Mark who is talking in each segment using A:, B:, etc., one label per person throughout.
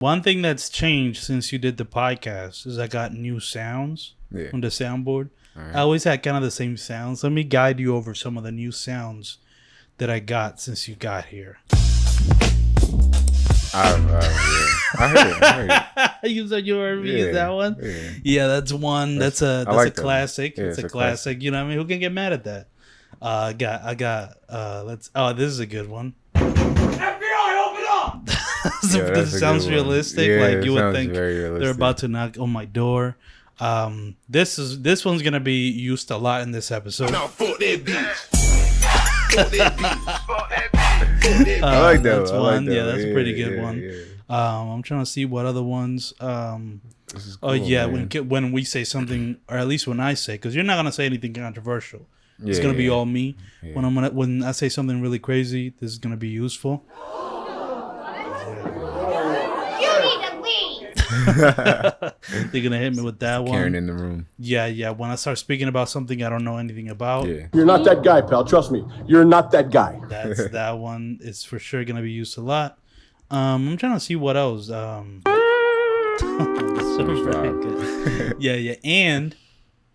A: One thing that's changed since you did the podcast is I got new sounds on the soundboard. Right. I always had kind of the same sounds. Let me guide you over some of the new sounds that I got since you got here.
B: I heard it.
A: You said you heard me use that one? Yeah, that's one. That's a classic. It's a classic. You know what I mean? Who can get mad at that? I got this is a good one. FBI, open up! This sounds realistic. Like you would think they're about to knock on my door. This one's gonna be used a lot in this episode.
C: No, fuck that bitch.
B: I like that.
A: That's
B: one.
A: Like that. Yeah, that's a pretty good one. Yeah. I'm trying to see what other ones.
B: This is cool,
A: when we say something, or at least when I say, because you're not gonna say anything controversial. It's gonna be all me. Yeah. When I say something really crazy, this is gonna be useful. They're gonna hit me with that one.
B: Karen in the room.
A: Yeah. When I start speaking about something I don't know anything about,
D: you're not that guy, pal. Trust me, you're not that guy.
A: That's that one. It's for sure gonna be used a lot. I'm trying to see what else. Yeah. And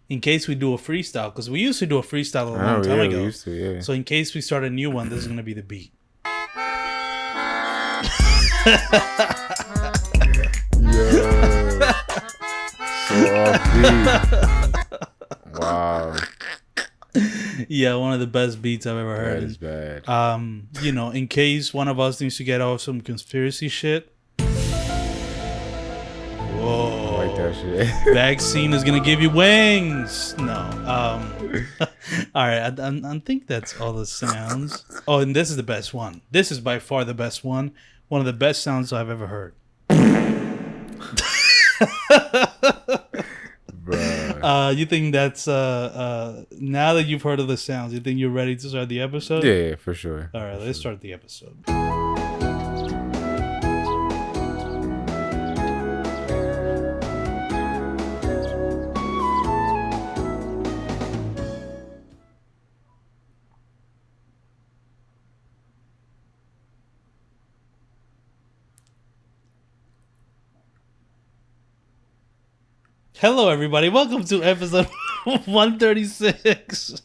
A: in case we do a freestyle, because we used to do a freestyle a long time ago.
B: We used to, yeah.
A: So in case we start a new one, this is gonna be the beat.
B: Wow.
A: Yeah, one of the best beats I've ever heard.
B: That is bad.
A: In case one of us needs to get off some conspiracy shit. Whoa.
B: I like that shit.
A: Vaccine is gonna give you wings. No. All right. I think that's all the sounds. Oh, and this is the best one. This is by far the best one. One of the best sounds I've ever heard. You think that's now that you've heard of the sounds, you think you're ready to start the episode?
B: Yeah, for sure.
A: All right, let's start the episode. Hello, everybody. Welcome to episode 136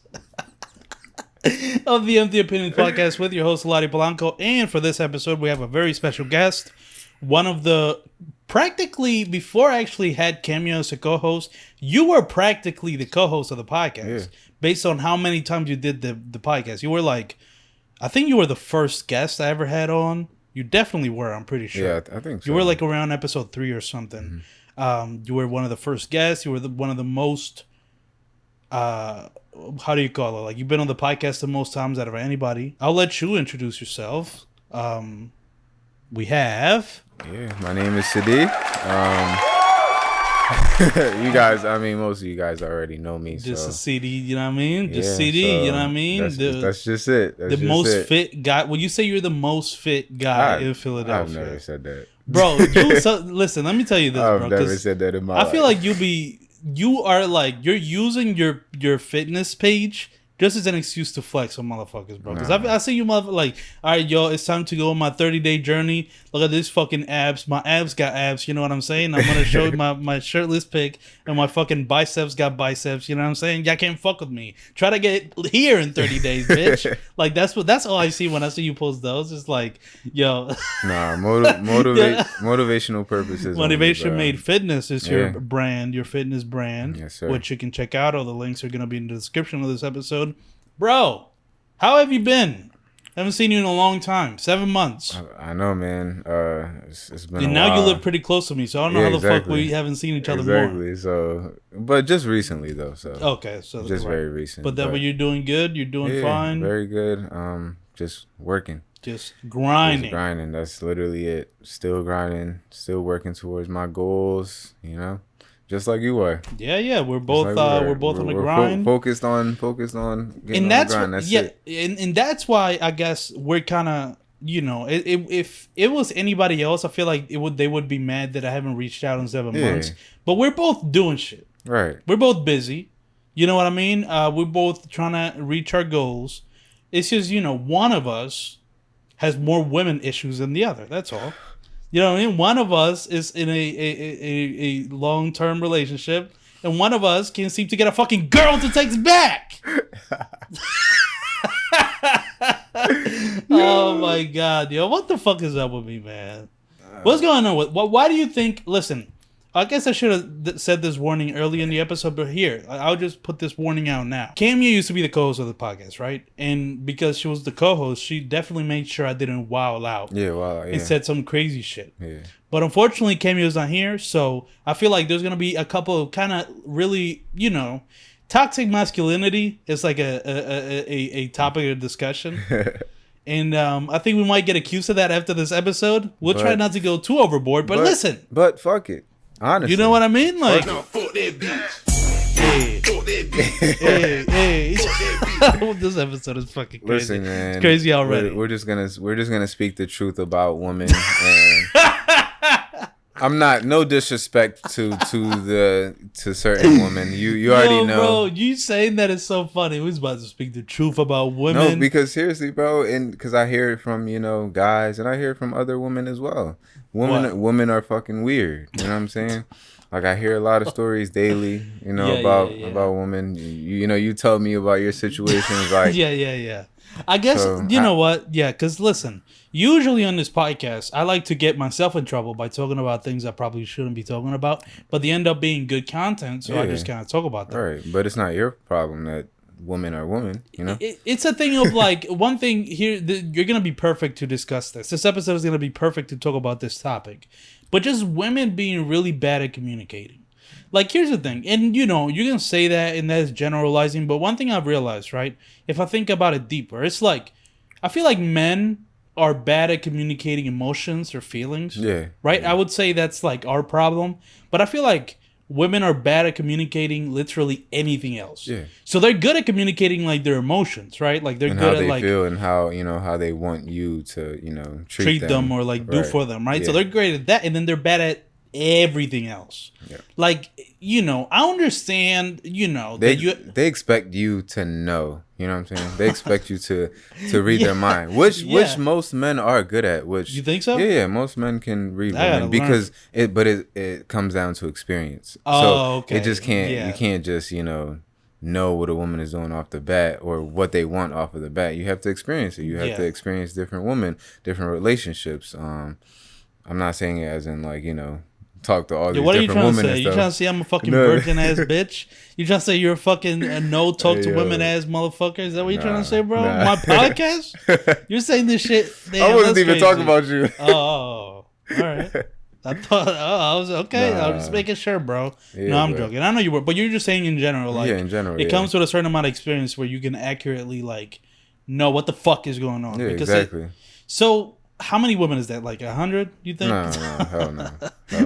A: of the Empty Opinions Podcast with your host, Lottie Blanco. And for this episode, we have a very special guest. One of the, practically, before I actually had Cameo as a co-host, you were practically the co-host of the podcast. Based on how many times you did the podcast. You were like, I think you were the first guest I ever had on. You definitely were, I'm pretty sure.
B: Yeah, I think so.
A: You were like around episode 3 or something. Mm-hmm. You were one of the first guests. You were one of the most, how do you call it? Like, you've been on the podcast the most times out of anybody. I'll let you introduce yourself. We have...
B: Yeah, my name is Sidi. You guys, I mean, most of you guys already know me.
A: Just a CD, you know what I mean? Just CD, so you know what I mean?
B: That's just it.
A: That's the most fit guy. Well, you say you're the most fit guy in Philadelphia.
B: I've never said that.
A: Bro, listen, let me tell you this, bro.
B: I've never said that in my life.
A: I feel like you are like, you're using your fitness page just as an excuse to flex on motherfuckers, bro. Because I see you motherfuckers like, all right, yo, it's time to go on my 30-day journey. Look at this fucking abs. My abs got abs. You know what I'm saying? I'm going to show you my shirtless pic, and my fucking biceps got biceps. You know what I'm saying? Y'all can't fuck with me. Try to get here in 30 days, bitch. Like, that's all I see when I see you post those. It's like, yo.
B: Nah, motivational purposes.
A: Motivation Made Fitness is your brand, your fitness brand.
B: Yes, sir.
A: Which you can check out. All the links are going to be in the description of this episode. Bro, how have you been? I haven't seen you in a long time. 7 months.
B: I know, man. It's been
A: and
B: a
A: now
B: while.
A: you live pretty close to me, so I don't know how the fuck we haven't seen each other more.
B: Exactly. So, but just recently though. So
A: okay, so
B: just very recent.
A: But then, you're doing good. You're doing fine.
B: Very good. Just working.
A: Just grinding.
B: Just grinding. That's literally it. Still grinding. Still working towards my goals. You know. Just like you are.
A: Yeah. We're both we're both on the grind.
B: Focused on getting
A: and
B: on the grind. That's it.
A: And that's why I guess we're kind of, you know, if it was anybody else, I feel like they would be mad that I haven't reached out in 7 months. But we're both doing shit.
B: Right.
A: We're both busy. You know what I mean? We're both trying to reach our goals. It's just, you know, one of us has more women issues than the other. That's all. You know what I mean? One of us is in a long-term relationship, and one of us can't seem to get a fucking girl to text back. Oh my god, yo, what the fuck is up with me, man? What's going on with? Why do you think? Listen, I guess I should have said this warning early in the episode, but here I'll just put this warning out now. Camia used to be the co-host of the podcast, right? And because she was the co-host, she definitely made sure I didn't wow out.
B: Yeah, wow, yeah.
A: And said some crazy shit.
B: Yeah.
A: But unfortunately, Camia's not here, so I feel like there's gonna be a couple of kind of really, toxic masculinity is like a topic of discussion. And I think we might get accused of that after this episode. We'll try not to go too overboard, but listen.
B: But fuck it. Honestly.
A: You know what I mean? Like, hey. This episode is fucking crazy.
B: Listen, man.
A: It's crazy already.
B: We're just gonna speak the truth about women, and I'm not no disrespect to certain women. You already know.
A: Bro, you saying that is so funny. We was about to speak the truth about women.
B: No, because seriously, bro, and because I hear it from guys, and I hear it from other women as well. Women are fucking weird. You know what I'm saying? Like I hear a lot of stories daily, about women. You tell me about your situations, like
A: yeah. I guess know what? Yeah, because listen, usually on this podcast, I like to get myself in trouble by talking about things I probably shouldn't be talking about, but they end up being good content, so I just kind of talk about them.
B: Right, but it's not your problem that women are women,
A: It's a thing of like, one thing here, you're going to be perfect to discuss this. This episode is going to be perfect to talk about this topic, but just women being really bad at communicating. Like, here's the thing, and you can say that, and that's generalizing, but one thing I've realized, right, if I think about it deeper, it's like, I feel like men are bad at communicating emotions or feelings.
B: Yeah.
A: Right?
B: Yeah.
A: I would say that's like our problem, but I feel like women are bad at communicating literally anything else.
B: Yeah.
A: So they're good at communicating like their emotions, right? Like they're
B: and
A: good
B: how
A: at
B: they
A: like
B: feel and how they want you to treat
A: them or like do for them, right?
B: Yeah.
A: So they're great at that, and then they're bad at everything else.
B: Yeah.
A: Like, I understand,
B: they expect you to know, you know what I'm saying? They expect you to read their mind, which most men are good at, which
A: you think so?
B: Yeah, most men can read women because it comes down to experience.
A: Oh,
B: so
A: okay.
B: It just you can't just, know what a woman is doing off the bat or what they want off of the bat. You have to experience it. You have to experience different women, different relationships. I'm not saying it as in like, talk to all these different women.
A: What are you trying to say? You trying to say I'm a fucking virgin ass bitch? You trying to say you're a fucking no talk to women ass motherfucker? Is that what you're trying to say, bro? My podcast? You're saying this shit? Damn,
B: I wasn't even talking about you.
A: Oh, all right. I thought, I was okay. I was just making sure, bro.
B: Yeah,
A: no, I'm joking. I know you were, but you're just saying in general, like,
B: in general,
A: it comes with a certain amount of experience where you can accurately, like, know what the fuck is going on.
B: Yeah, exactly.
A: So, how many women is that? Like 100? You think?
B: No, hell no.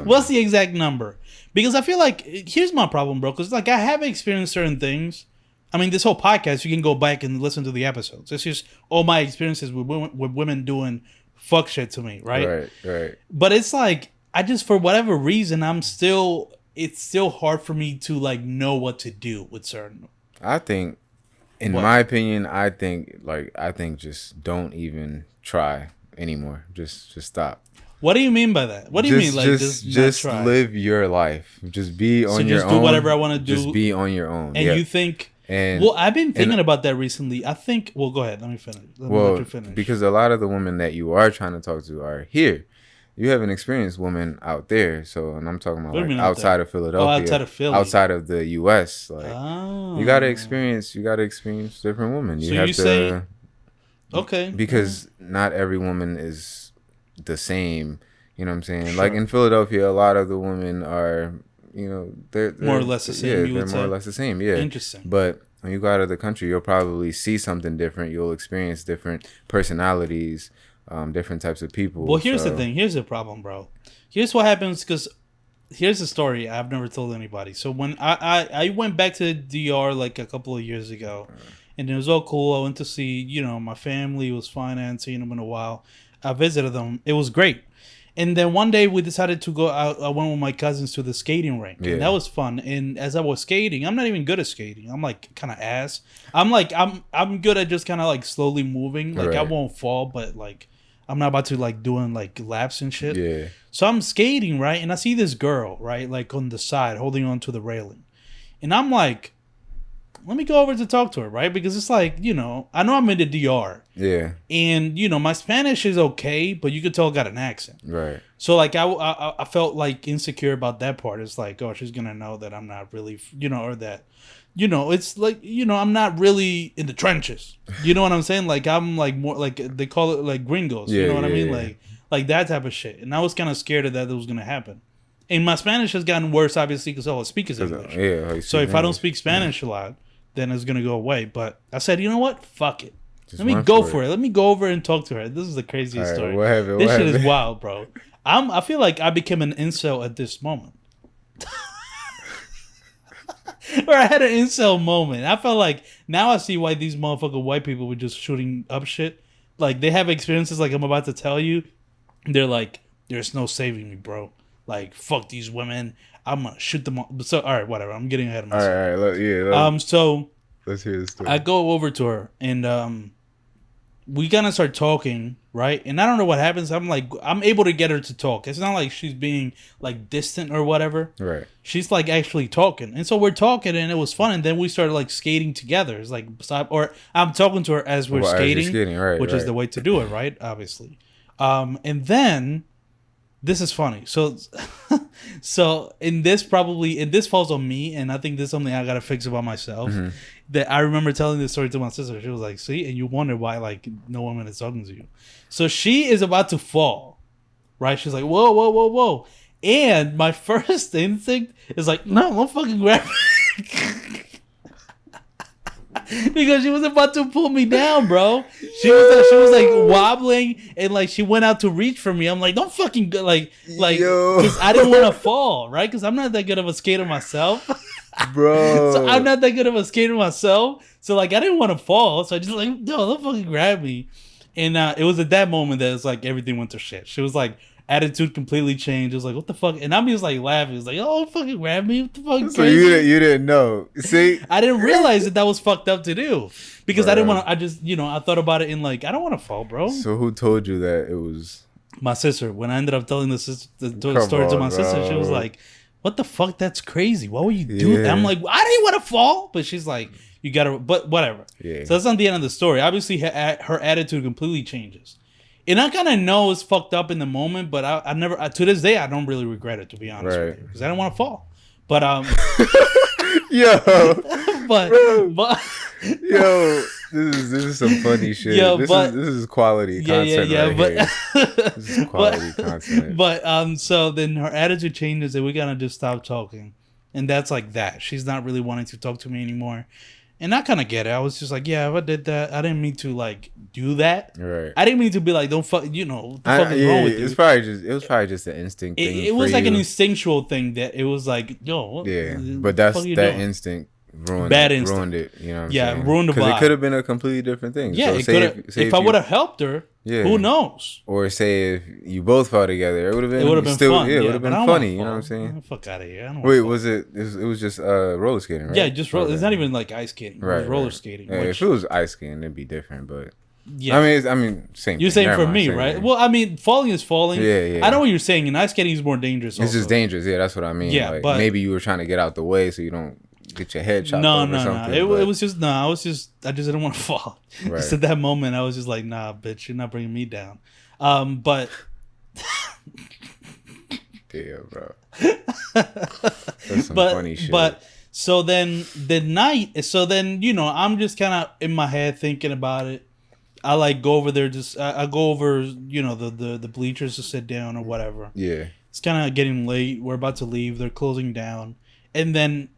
A: What's the exact number? Because I feel like here's my problem, bro. Because like I have experienced certain things. I mean, this whole podcast, you can go back and listen to the episodes. It's just all my experiences with women doing fuck shit to me, right?
B: Right.
A: But it's like I just, for whatever reason, it's still hard for me to like know what to do with certain.
B: I think, in my opinion, I think just don't even try anymore. Just stop.
A: What do you mean by that? What do you mean? Like just try?
B: Live your life. Just be on your own.
A: Just do whatever I want to do.
B: Just be on your own.
A: And you think? Well, I've been thinking about that recently. I think. Well, go ahead. Let me finish. Let you finish.
B: Because a lot of the women that you are trying to talk to are here. You have an experienced woman out there. So, and I'm talking about like outside of Philadelphia.
A: Oh, outside of Philly.
B: Outside of the U.S. Like, you gotta experience different women. You have to.
A: Say, okay.
B: Because not every woman is the same. You know what I'm saying? Sure. Like in Philadelphia, a lot of the women are, they're
A: more or less the same.
B: Yeah, they're more or less the same. Yeah.
A: Interesting.
B: But when you go out of the country, you'll probably see something different. You'll experience different personalities, different types of people.
A: Well, here's the thing. Here's the problem, bro. Here's what happens, because here's the story I've never told anybody. So when I went back to DR like a couple of years ago, and it was all cool. I went to see, my family was fine. I hadn't seen them in a while. I visited them. It was great. And then one day we decided to go out. I went with my cousins to the skating rink. Yeah. And that was fun. And as I was skating, I'm not even good at skating. I'm like kind of ass. I'm good at just kind of like slowly moving. Like I won't fall, but like I'm not about to like doing like laps and shit.
B: Yeah.
A: So I'm skating, right? And I see this girl, right? Like on the side holding on to the railing. And I'm like, let me go over to talk to her, right? Because it's like, you know, I know I'm in the DR.
B: Yeah.
A: And, you know, my Spanish is okay, but you could tell I got an accent.
B: Right.
A: So, like, I felt, like, insecure about that part. It's like, oh, she's going to know that I'm not really, you know, or that, you know, it's like, you know, I'm not really in the trenches. You know what I'm saying? Like, I'm, like, more, like, they call it, like, gringos.
B: Yeah,
A: You know what I mean?
B: yeah.
A: Like that type of shit. And I was kind of scared of that was going to happen. And my Spanish has gotten worse, obviously, because all I speak is English.
B: Yeah. Like,
A: So if I don't speak Spanish a lot, then it's going to go away. But I said, you know what? Fuck it.
B: Just
A: Let me
B: run
A: go
B: for
A: for it. Let me go over and talk to her. This is the craziest
B: All right,
A: story.
B: what happened?
A: This
B: What
A: shit is
B: happened?
A: wild, bro. I feel like I became an incel at this moment. Or I had an incel moment. I felt like now I see why these motherfucking white people were just shooting up shit. Like they have experiences like I'm about to tell you. They're like, there's no saving me, bro. Like fuck these women. I'm gonna shoot them all. So all right, whatever. I'm getting ahead of myself.
B: All right.
A: So
B: Let's hear the story.
A: I go over to her and we kind of start talking, right? And I don't know what happens. I'm able to get her to talk. It's not like she's being like distant or whatever.
B: Right.
A: She's like actually talking. And so we're talking and it was fun. And then we started like skating together. It's like, or I'm talking to her as we're
B: Well, as you're
A: skating,
B: skating, right,
A: which is
B: right.
A: the way to do it, right? Obviously. And then this is funny. So, and this falls on me. And I think this is something I got to fix about myself.
B: Mm-hmm.
A: That I remember telling this story to my sister. She was like, see, and you wonder why like no woman is talking to you. So she is about to fall, right? She's like, whoa, whoa, whoa, whoa. And my first instinct is like, no, don't fucking grab me. Because she was about to pull me down, bro. She was like wobbling and like she went out to reach for me. I'm like, don't fucking go, like because I didn't want to fall, right? Because I'm not that good of a skater myself.
B: Bro.
A: So I'm not that good of a skater myself. So like I didn't want to fall. So I just like, no, don't fucking grab me. And it was at that moment that it's like everything went to shit. She was like, attitude completely changed. It was like, what the fuck? And I'm just like laughing. It was like, oh, fucking grab me. What the fuck?
B: So you didn't know. See?
A: I didn't realize that was fucked up to do. Because
B: Bro.
A: I didn't want to, I just, you know, I thought about it in like, I don't want to fall, bro.
B: So who told you that it was?
A: My sister. When I ended up telling the story
B: Come
A: to my
B: on,
A: sister, she was
B: bro.
A: like, what the fuck? That's crazy. Why would you do that?
B: Yeah.
A: I'm like, I didn't want to fall. But she's like, you gotta, but whatever.
B: Yeah.
A: So that's not the end of the story. Obviously, her attitude completely changes. And I kind of know it's fucked up in the moment, but I never, to this day, I don't really regret it, to be honest with
B: Right.
A: you. Because I didn't want to fall. But,
B: Yo,
A: but,
B: yo, this is some funny shit.
A: Yo,
B: this
A: but-
B: is quality content right here. This is quality content.
A: But so then her attitude changes and we gotta just stop talking. And that's like that. She's not really wanting to talk to me anymore. And I kind of get it. I was just like, yeah, if I did that, I didn't mean to like do that.
B: Right.
A: I didn't mean to be like, don't fuck, you know, what the fuck is wrong with you?
B: It was probably just an instinct thing.
A: It was
B: for
A: like
B: you.
A: an instinctual thing that it was like, yo, what,
B: Yeah,
A: what
B: but
A: the
B: that's
A: fuck you
B: that
A: doing?
B: instinct ruined
A: Bad
B: it.
A: instinct.
B: Ruined it. You know what I'm
A: Yeah,
B: saying?
A: ruined the
B: Because
A: vibe.
B: it could have been a completely different thing.
A: Yeah,
B: So
A: it
B: say
A: could have. If I
B: you-
A: would have helped her,
B: Yeah.
A: who knows?
B: Or say if you both fell together, it would have been.
A: It would have been
B: still,
A: fun.
B: Yeah, it would have
A: but
B: been
A: I don't
B: funny.
A: wanna
B: You know what I'm
A: fall.
B: saying?
A: Get the fuck out of here. I don't
B: Wait,
A: wanna
B: was it? It was just roller skating, right?
A: Yeah, just roller.
B: Okay.
A: It's not even like ice skating. It was roller skating.
B: Yeah,
A: which,
B: if it was ice skating, it'd be different. But
A: yeah.
B: I mean, same.
A: You're
B: thing.
A: saying
B: Never
A: for
B: mind,
A: me,
B: same
A: right?
B: thing.
A: Well, I mean, falling is falling.
B: Yeah.
A: I know what you're saying, and ice skating is more dangerous.
B: It's
A: also.
B: just dangerous. Yeah, that's what I mean.
A: Yeah,
B: like,
A: but-
B: maybe you were trying to get out the way so you don't get your head chopped
A: No.
B: off or something.
A: It
B: but-
A: was just I just didn't want to fall.
B: Right.
A: Just at that moment, I was just like, nah, bitch, you're not bringing me down. But
B: Yeah, bro. That's some funny shit.
A: But so then the night, so then you know, I'm just kind of in my head thinking about it. I like go over there, just I go over, you know, the bleachers to sit down or whatever.
B: Yeah.
A: It's kind of getting late. We're about to leave. They're closing down, and then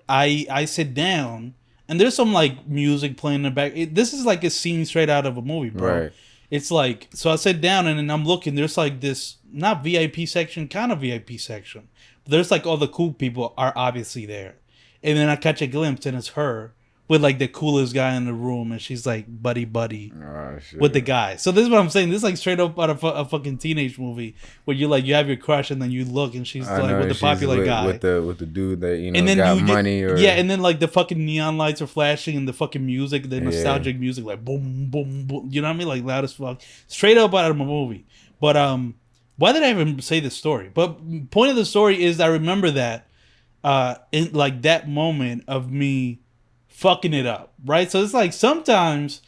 A: I sit down, and there's some like music playing in the back. This is like a scene straight out of a movie, bro.
B: Right.
A: It's like, so I sit down and then I'm looking. There's like this not VIP section, kind of VIP section. But there's like all the cool people are obviously there, and then I catch a glimpse and it's her with like the coolest guy in the room, and she's like buddy
B: Oh, shit.
A: with the guy. So this is what I'm saying. This is like straight up out of a fucking teenage movie where you have your crush, and then you look, and she's like with the popular guy,
B: with the dude that
A: and then
B: got money, or
A: and then like the fucking neon lights are flashing, and the fucking music, the nostalgic music, like boom boom boom. You know what I mean? Like loud as fuck, straight up out of a movie. But why did I even say this story? But point of the story is I remember that in like that moment of me fucking it up, right? So it's like sometimes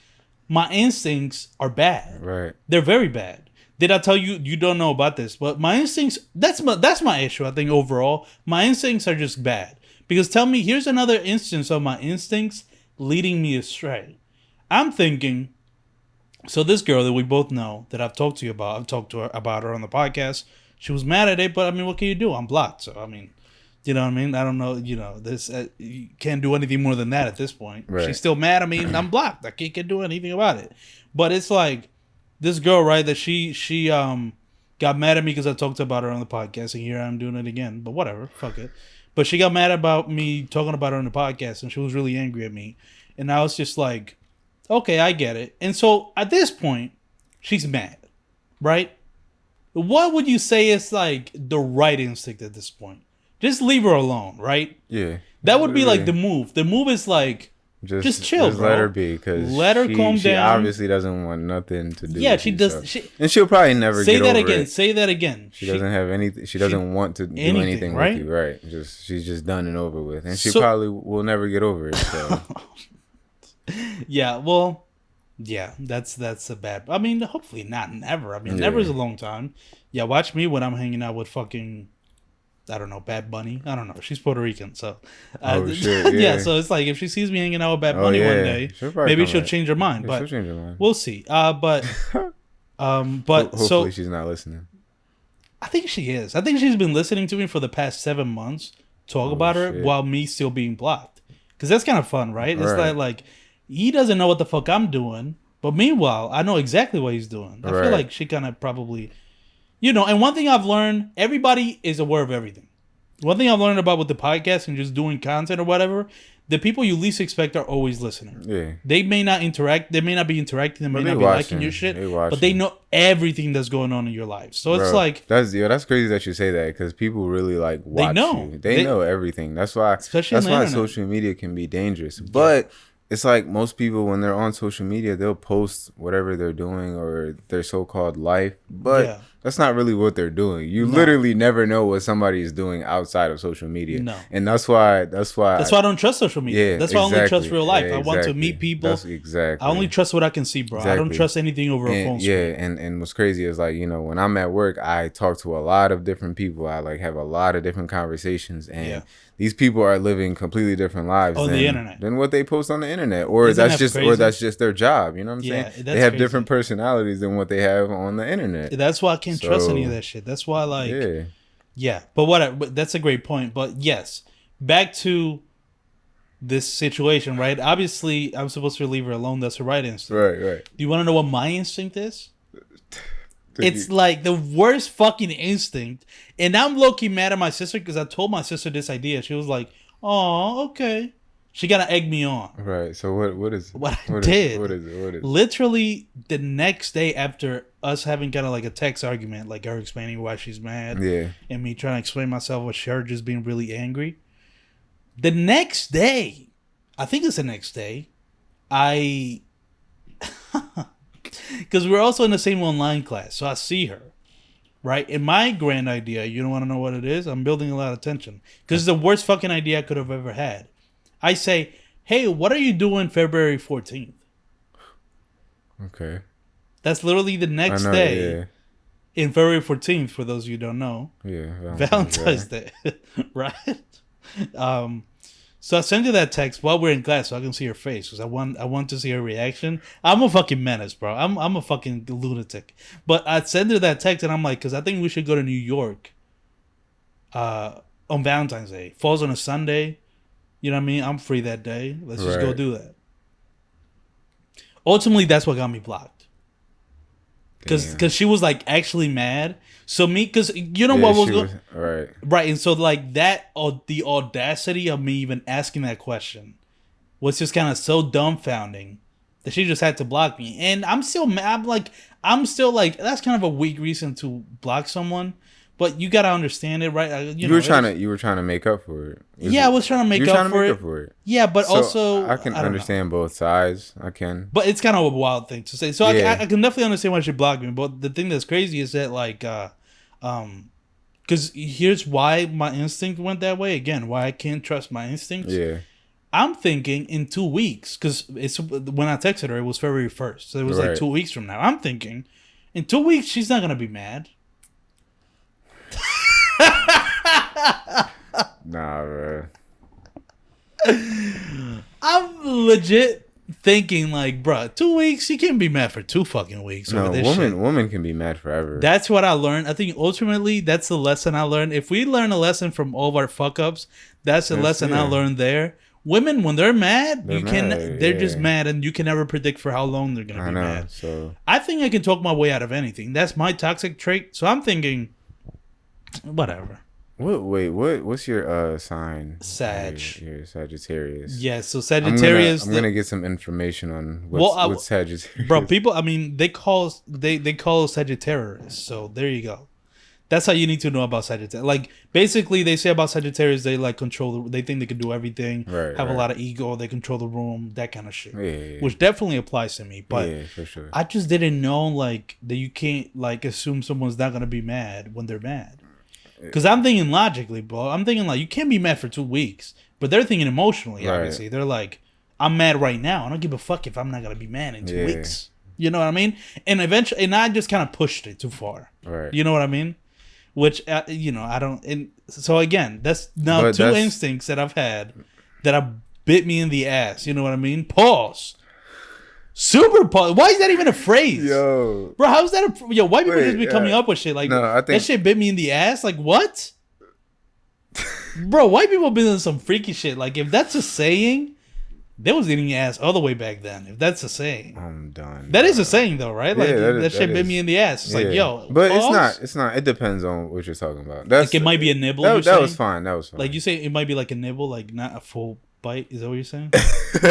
A: my instincts are bad.
B: Right.
A: They're very bad. Did I tell you? You don't know about this, but my instincts, that's my issue, I think, overall. My instincts are just bad. Because tell me, here's another instance of my instincts leading me astray. I'm thinking, so this girl that we both know, that I've talked to you about, I've talked to her about her on the podcast. She was mad at it, but I mean, what can you do? I'm blocked. So, I mean, you know what I mean? I don't know, this, you can't do anything more than that at this point.
B: Right.
A: She's still mad at me, and I'm blocked. I can't do anything about it. But it's like, this girl, right, that she got mad at me because I talked about her on the podcast, and here I'm doing it again. But whatever, fuck it. But she got mad about me talking about her on the podcast, and she was really angry at me. And I was just like, okay, I get it. And so at this point, she's mad, right? What would you say is like the right instinct at this point? Just leave her alone, right?
B: Yeah.
A: That would be like the move. The move is like, just chill,
B: just
A: bro.
B: let her be, because
A: let her calm
B: she
A: down.
B: obviously doesn't want nothing to do.
A: Yeah,
B: with
A: she
B: you,
A: does.
B: so. And she'll probably never
A: say
B: get
A: that
B: over
A: again.
B: it.
A: Say that again.
B: She doesn't have anything. She doesn't want to do anything
A: right?
B: with you, right? She's just done and over with, and she
A: So-
B: probably will never get over it. So
A: Yeah, well, yeah, that's a bad. I mean, hopefully not never. I mean, never is a long time. Yeah, watch me when I'm hanging out with fucking, I don't know, Bad Bunny. I don't know. She's Puerto Rican, so
B: shit, yeah.
A: So it's like if she sees me hanging out with Bad Bunny one day, maybe she'll change her mind. But
B: she'll change her mind.
A: we'll see. But
B: Hopefully
A: so
B: she's not listening.
A: I think she is. I think she's been listening to me for the past 7 months talk about her
B: shit.
A: while me still being blocked. Because that's kind of fun, right? It's
B: Right.
A: like he doesn't know what the fuck I'm doing, but meanwhile, I know exactly what he's doing. I feel
B: Right.
A: like she kind of probably, and one thing I've learned, everybody is aware of everything. One thing I've learned about with the podcast and just doing content or whatever, the people you least expect are always listening.
B: Yeah.
A: They may not interact. They may not be interacting. They may
B: they
A: not be liking
B: watching.
A: your shit.
B: They
A: But they
B: watching.
A: know everything that's going on in your life. So it's
B: Bro,
A: like,
B: that's crazy that you say that, because people really like watch
A: know.
B: you. They know everything. That's why
A: Especially on the internet.
B: social media can be dangerous. But it's like most people, when they're on social media, they'll post whatever they're doing or their so-called life, but
A: Yeah.
B: that's not really what they're doing. You literally never know what somebody is doing outside of social media.
A: No.
B: And that's why
A: that's why I don't trust social media.
B: Yeah,
A: That's why I only trust
B: exactly.
A: real life.
B: Yeah,
A: I want to
B: exactly.
A: meet people.
B: That's exactly.
A: I only trust what I can see, bro. I don't
B: Exactly.
A: trust anything over a phone
B: And,
A: screen.
B: and what's crazy is, like, when I'm at work, I talk to a lot of different people. I like have a lot of different conversations, and these people are living completely different lives
A: On the internet.
B: than what they post on the internet, or
A: Isn't
B: that's
A: that crazy?
B: that's just their job. You know what I'm
A: Yeah,
B: saying?
A: that's
B: They have
A: crazy.
B: different personalities than what they have on the internet.
A: That's why I can't trust any of
B: So,
A: that shit. That's why, like,
B: Yeah,
A: yeah. But that's a great point. But yes, back to this situation, right? Obviously, I'm supposed to leave her alone. That's the right instinct.
B: right.
A: Do you want to know what my instinct is?
B: Did
A: It's
B: you-
A: like the worst fucking instinct. And I'm low-key mad at my sister because I told my sister this idea. She was like, oh, okay. She got to egg me on.
B: right. So what is it?
A: What I
B: What
A: did.
B: What is it? What is it?
A: Literally the next day after us having kind of like a text argument, like her explaining why she's mad
B: Yeah.
A: and me trying to explain myself with her just being really angry. The next day, I think it's the next day, because we're also in the same online class, so I see her, right? And my grand idea, you don't want to know what it is? I'm building a lot of tension because it's the worst fucking idea I could have ever had. I say, hey, what are you doing February 14th?
B: Okay.
A: That's literally the next day in February 14th, for those of you who don't know.
B: Yeah.
A: Valentine's Day, right? So I send you that text while we're in class so I can see her face because I want to see her reaction. I'm a fucking menace, bro. I'm a fucking lunatic. But I send her that text and I'm like, because I think we should go to New York on Valentine's Day. Falls on a Sunday. You know what I mean? I'm free that day. Let's just go
B: Right.
A: do that. Ultimately, that's what got me blocked. Because she was like actually mad. So me, because you know what was going
B: right.
A: right, and so like that, or the audacity of me even asking that question, was just kind of so dumbfounding that she just had to block me. And I'm still mad. I'm still like, that's kind of a weak reason to block someone. But you gotta understand it, right?
B: You were trying to make up for it.
A: I was trying to make up for it. Yeah, but so also
B: I can understand both sides. I can.
A: But it's kind of a wild thing to say. So I can definitely understand why she blocked me. But the thing that's crazy is that because here's why my instinct went that way. Again, why I can't trust my instincts.
B: Yeah.
A: I'm thinking in 2 weeks, because it's when I texted her, it was February 1st, so it was like 2 weeks from now. I'm thinking in 2 weeks she's not gonna be mad.
B: Nah, bro.
A: I'm legit thinking like, bruh, 2 weeks, you can't be mad for 2 fucking weeks.
B: No,
A: over this shit.
B: Woman can be mad forever.
A: That's what I learned. I think ultimately that's the lesson I learned. If we learn a lesson from all of our fuck ups, that's the lesson I learned there. Women, when they're mad, they're just mad, and you can never predict for how long they're gonna be mad.
B: So
A: I think I can talk my way out of anything. That's my toxic trait. So I'm thinking, whatever.
B: What's your sign?
A: Sag.
B: You're Sagittarius.
A: Yeah, so Sagittarius.
B: I'm gonna get some information on what's Sagittarius.
A: Bro, people. I mean, they call Sagittarius. So there you go. That's how you need to know about Sagittarius. Like, basically, they say about Sagittarius, they like control. They think they can do everything. Have a lot of ego. They control the room. That kind of shit.
B: Yeah.
A: Which definitely applies to me. But
B: yeah, for sure.
A: I just didn't know like that. You can't like assume someone's not gonna be mad when they're mad. Because I'm thinking logically, bro. I'm thinking like you can't be mad for 2 weeks, but they're thinking emotionally. Obviously, they're like, I'm mad right now. I don't give a fuck if I'm not gonna be mad in 2 weeks. You know what I mean? And eventually, and I just kind of pushed it too far.
B: Right.
A: You know what I mean? Which I don't. And so again, that's now two instincts that I've had that have bit me in the ass. You know what I mean? Pause. Super pause. Why is that even a phrase?
B: Yo,
A: bro, how's that? White people just be coming up with shit like
B: I think
A: that. Shit bit me in the ass. Like what? Bro, white people been doing some freaky shit. Like if that's a saying, they was eating ass all the way back then. If that's a saying,
B: I'm done.
A: That is a saying though, right? Like that shit bit me in the ass. It's like yo,
B: but
A: pause?
B: It's not. It depends on what you're talking about.
A: Like it might be a nibble.
B: That was fine.
A: Like you say, it might be like a nibble, like not a full bite. Is that what you're saying? All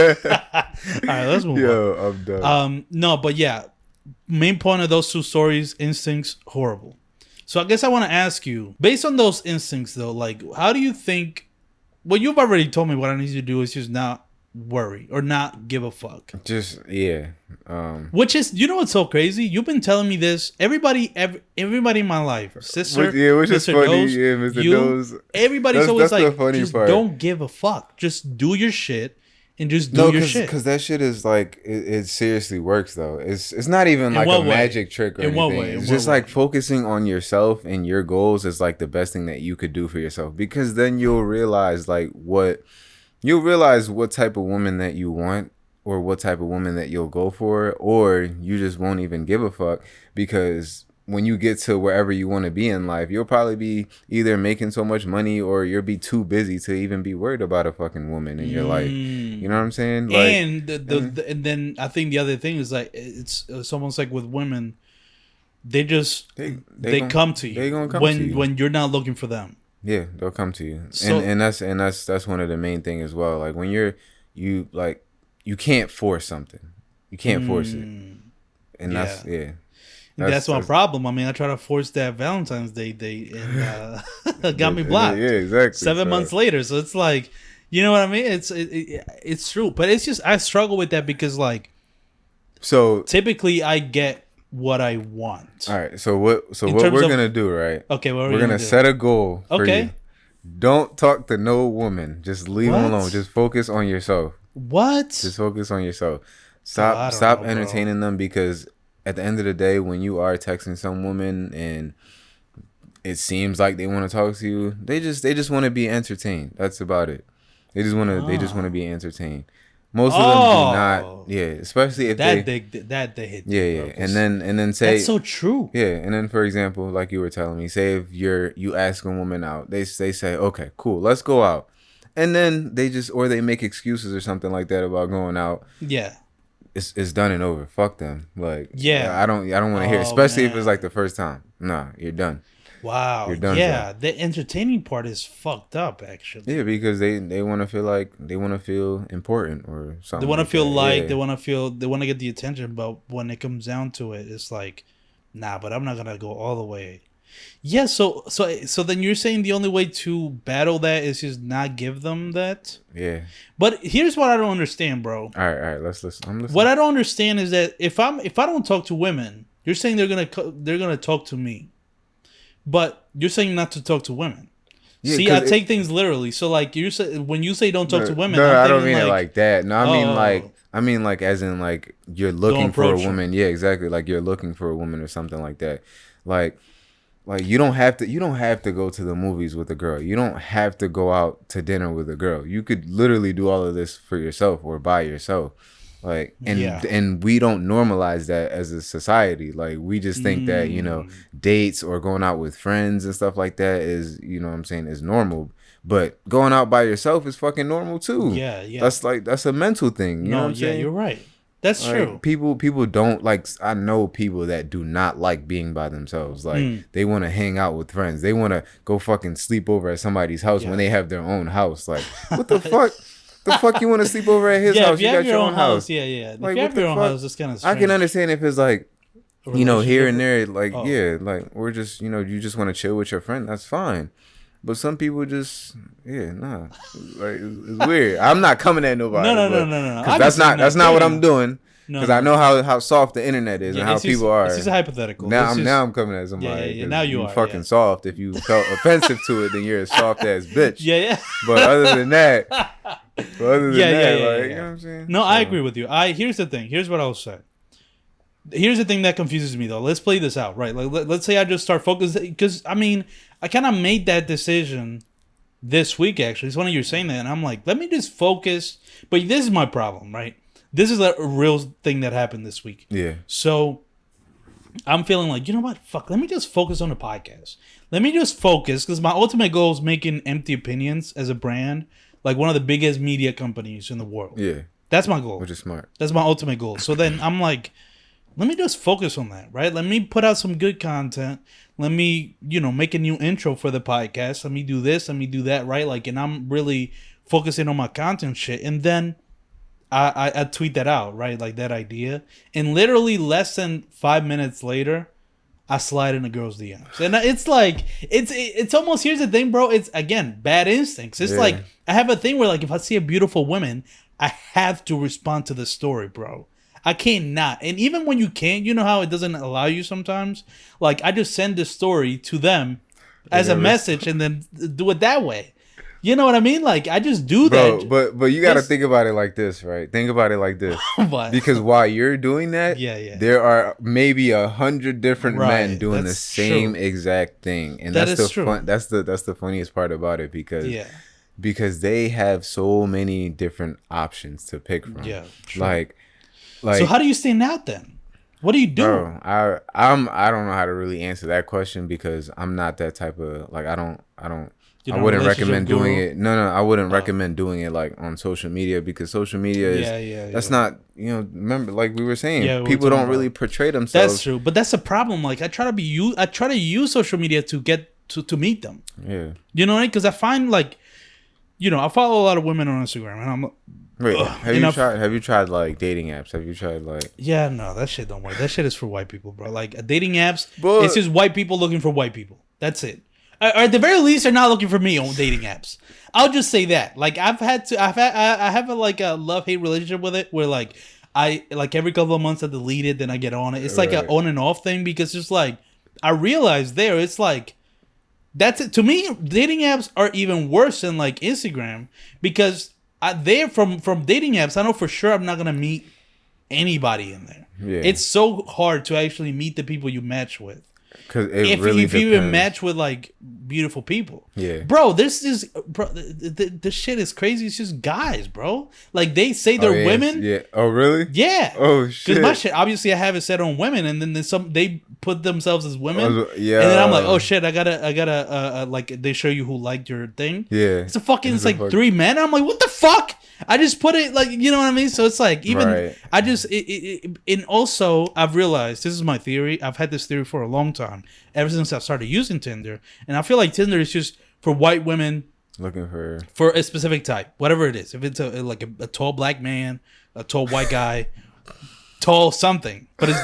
A: right, let's move on.
B: I'm done.
A: No, but yeah, main point of those two stories, instincts, horrible. So I guess I want to ask you, based on those instincts though, like how do you think? Well, you've already told me what I need to do is just not worry or not give a fuck.
B: Just
A: which is, you know what's so crazy? You've been telling me this. Everybody in my life, sister,
B: which is funny.
A: Nose,
B: Mr.
A: you,
B: Nose.
A: Everybody's always
B: that's
A: like,
B: the funny
A: just
B: part.
A: don't give a fuck. Just do your shit and just do your shit.
B: Because that shit is like it seriously works though. It's not even like a magic trick or anything.
A: What way?
B: It's just like focusing on yourself and your goals is like the best thing that you could do for yourself, because then you'll realize what type of woman that you want, or what type of woman that you'll go for, or you just won't even give a fuck, because when you get to wherever you want to be in life, you'll probably be either making so much money or you'll be too busy to even be worried about a fucking woman in your life. You know what I'm saying? Like,
A: and and then I think the other thing is like it's almost like with women, they come to you.
B: They gonna come to you
A: when you're not looking for them.
B: Yeah, they'll come to you,
A: so,
B: and that's one of the main things as well. Like when you can't force something, you can't force it, and that's my
A: problem. I mean, I try to force that Valentine's Day date, and got me blocked.
B: Yeah, exactly.
A: 7 months later, so it's like, you know what I mean? It's true, but it's just I struggle with that because like,
B: so
A: typically I get what I want.
B: All right. So what we're gonna do, right?
A: Okay.
B: We're gonna set a goal. For you. Don't talk to no woman. Just leave them alone. Just focus on yourself.
A: What?
B: Just focus on yourself. Stop entertaining them, because at the end of the day, when you are texting some woman and it seems like they want to talk to you, they just want to be entertained. That's about it. They just want to be entertained. Most of them do not. Yeah, especially if they hit. Yeah. And then say
A: that's so true.
B: Yeah, and then for example, like you were telling me, say if you ask a woman out, they say, okay, cool, let's go out, and then they make excuses or something like that about going out.
A: Yeah.
B: It's done and over. Fuck them. Like,
A: yeah,
B: I don't want to hear it, especially if it's like the first time. Nah, you're done.
A: Wow.
B: You're done.
A: Yeah, the entertaining part is fucked up, actually.
B: Yeah, because they want to feel like they want to feel important or something.
A: They want to feel like
B: yeah.
A: they want to get the attention, but when it comes down to it, it's like, nah. But I'm not gonna go all the way. Yeah. So then you're saying the only way to battle that is just not give them that.
B: Yeah.
A: But here's what I don't understand, bro.
B: All right. Let's listen. I'm listening.
A: What I don't understand is that if I don't talk to women, you're saying they're gonna talk to me. But you're saying not to talk to women.
B: Yeah,
A: see, I take things literally. So like you say, when you say don't talk to women,
B: no,
A: I
B: don't mean it like that. No, I mean like as in like you're looking for a woman. Yeah, exactly. Like you're looking for a woman or something like that. Like you don't have to go to the movies with a girl. You don't have to go out to dinner with a girl. You could literally do all of this for yourself or by yourself. Like and we don't normalize that as a society. Like we just think that, you know, dates or going out with friends and stuff like that is, you know what I'm saying, is normal. But going out by yourself is fucking normal too.
A: Yeah.
B: That's a mental thing. You know what I'm saying?
A: You're right. That's true.
B: People don't like. I know people that do not like being by themselves. Like they want to hang out with friends. They want to go fucking sleep over at somebody's house when they have their own house. Like what the fuck? The fuck you want to sleep over at his house?
A: If you
B: got
A: have your own house.
B: Like,
A: if you have your own house, it's kind of strange.
B: I can understand if it's like, you know, here and there, like, like we're just, you know, you just want to chill with your friend. That's fine. But some people just, like, it's weird. I'm not coming at nobody.
A: No.
B: Because that's not what I'm doing. Because I know how soft the internet is and how people are.
A: This is a hypothetical.
B: Now I'm coming at somebody.
A: Yeah. Now you are
B: fucking soft. If you felt offensive to it, then you're a soft ass bitch.
A: Yeah.
B: But other than that, like, you know what I'm saying?
A: No, I agree with you. Here's the thing. Here's what I'll say. Here's the thing that confuses me though. Let's play this out, right? Like, let's say I just start focusing, because I mean, I kind of made that decision this week. Actually, it's funny you're saying that, and I'm like, let me just focus. But this is my problem, right? This is a real thing that happened this week.
B: Yeah.
A: So I'm feeling like, you know what? Fuck, let me just focus on the podcast. Let me just focus, because my ultimate goal is making Empty Opinions as a brand like one of the biggest media companies in the world.
B: Yeah.
A: That's my goal.
B: Which is smart.
A: That's my ultimate goal. So then I'm like, let me just focus on that, right? Let me put out some good content. Let me, you know, make a new intro for the podcast. Let me do this. Let me do that, right? Like, and I'm really focusing on my content shit. And then I tweet that out, right? Like that idea. And literally less than 5 minutes later, I slide in a girl's DMs. And it's like, it's almost, here's the thing, bro. It's, again, bad instincts. It's like, I have a thing where, like, if I see a beautiful woman, I have to respond to the story, bro. I can't not. And even when you can't, you know how it doesn't allow you sometimes? Like, I just send the story to them as a message and then do it that way. You know what I mean? Like, I just do that.
B: But you got to think about it like this, right? Think about it like this. Because while you're doing that, there are maybe 100 different men doing the same exact thing. And that's the funniest part about it, because they have so many different options to pick from. Yeah, true. Like,
A: so how do you stand out then? What do you do?
B: Bro, I don't know how to really answer that question, because I'm not that type of, like, I wouldn't recommend doing it. No, I wouldn't recommend doing it like on social media, because social media is that's not, you know, remember, like we were saying, people don't really portray themselves.
A: That's true, but that's the problem. Like, I try to use social media to get to meet them.
B: Yeah,
A: you know what I mean? Because I find, like, you know, I follow a lot of women on Instagram, and I'm.
B: Wait, have you tried like dating apps? Have you tried like?
A: Yeah, no, that shit don't work. That shit is for white people, bro. Like, dating apps, it's just white people looking for white people. That's it. Or at the very least, they're not looking for me on dating apps. I'll just say that. Like, I have a love-hate relationship with it, where like every couple of months I delete it, then I get on it. It's like an on and off thing, because it's like, I realize it's like, that's it. To me, dating apps are even worse than like Instagram, because from dating apps, I know for sure I'm not gonna meet anybody in there. Yeah. It's so hard to actually meet the people you match with.
B: Because if
A: you even match with like beautiful people, bro, this shit is crazy. It's just guys, bro. Like, they say they're women.
B: Yeah. Oh, really?
A: Yeah.
B: Oh shit.
A: Because my shit, obviously, I have it set on women, and then they put themselves as women.
B: Yeah.
A: And then I'm like, oh shit, I gotta like they show you who liked your thing.
B: Yeah.
A: It's like 3 men. I'm like, what the fuck? I just put it like, you know what I mean? So it's like even
B: right.
A: I just and also I've realized, this is my theory. I've had this theory for a long time, ever since I started using Tinder, and I feel like Tinder is just for white women
B: looking for
A: a specific type, whatever it is. If it's a tall black man, a tall white guy, tall something, but it's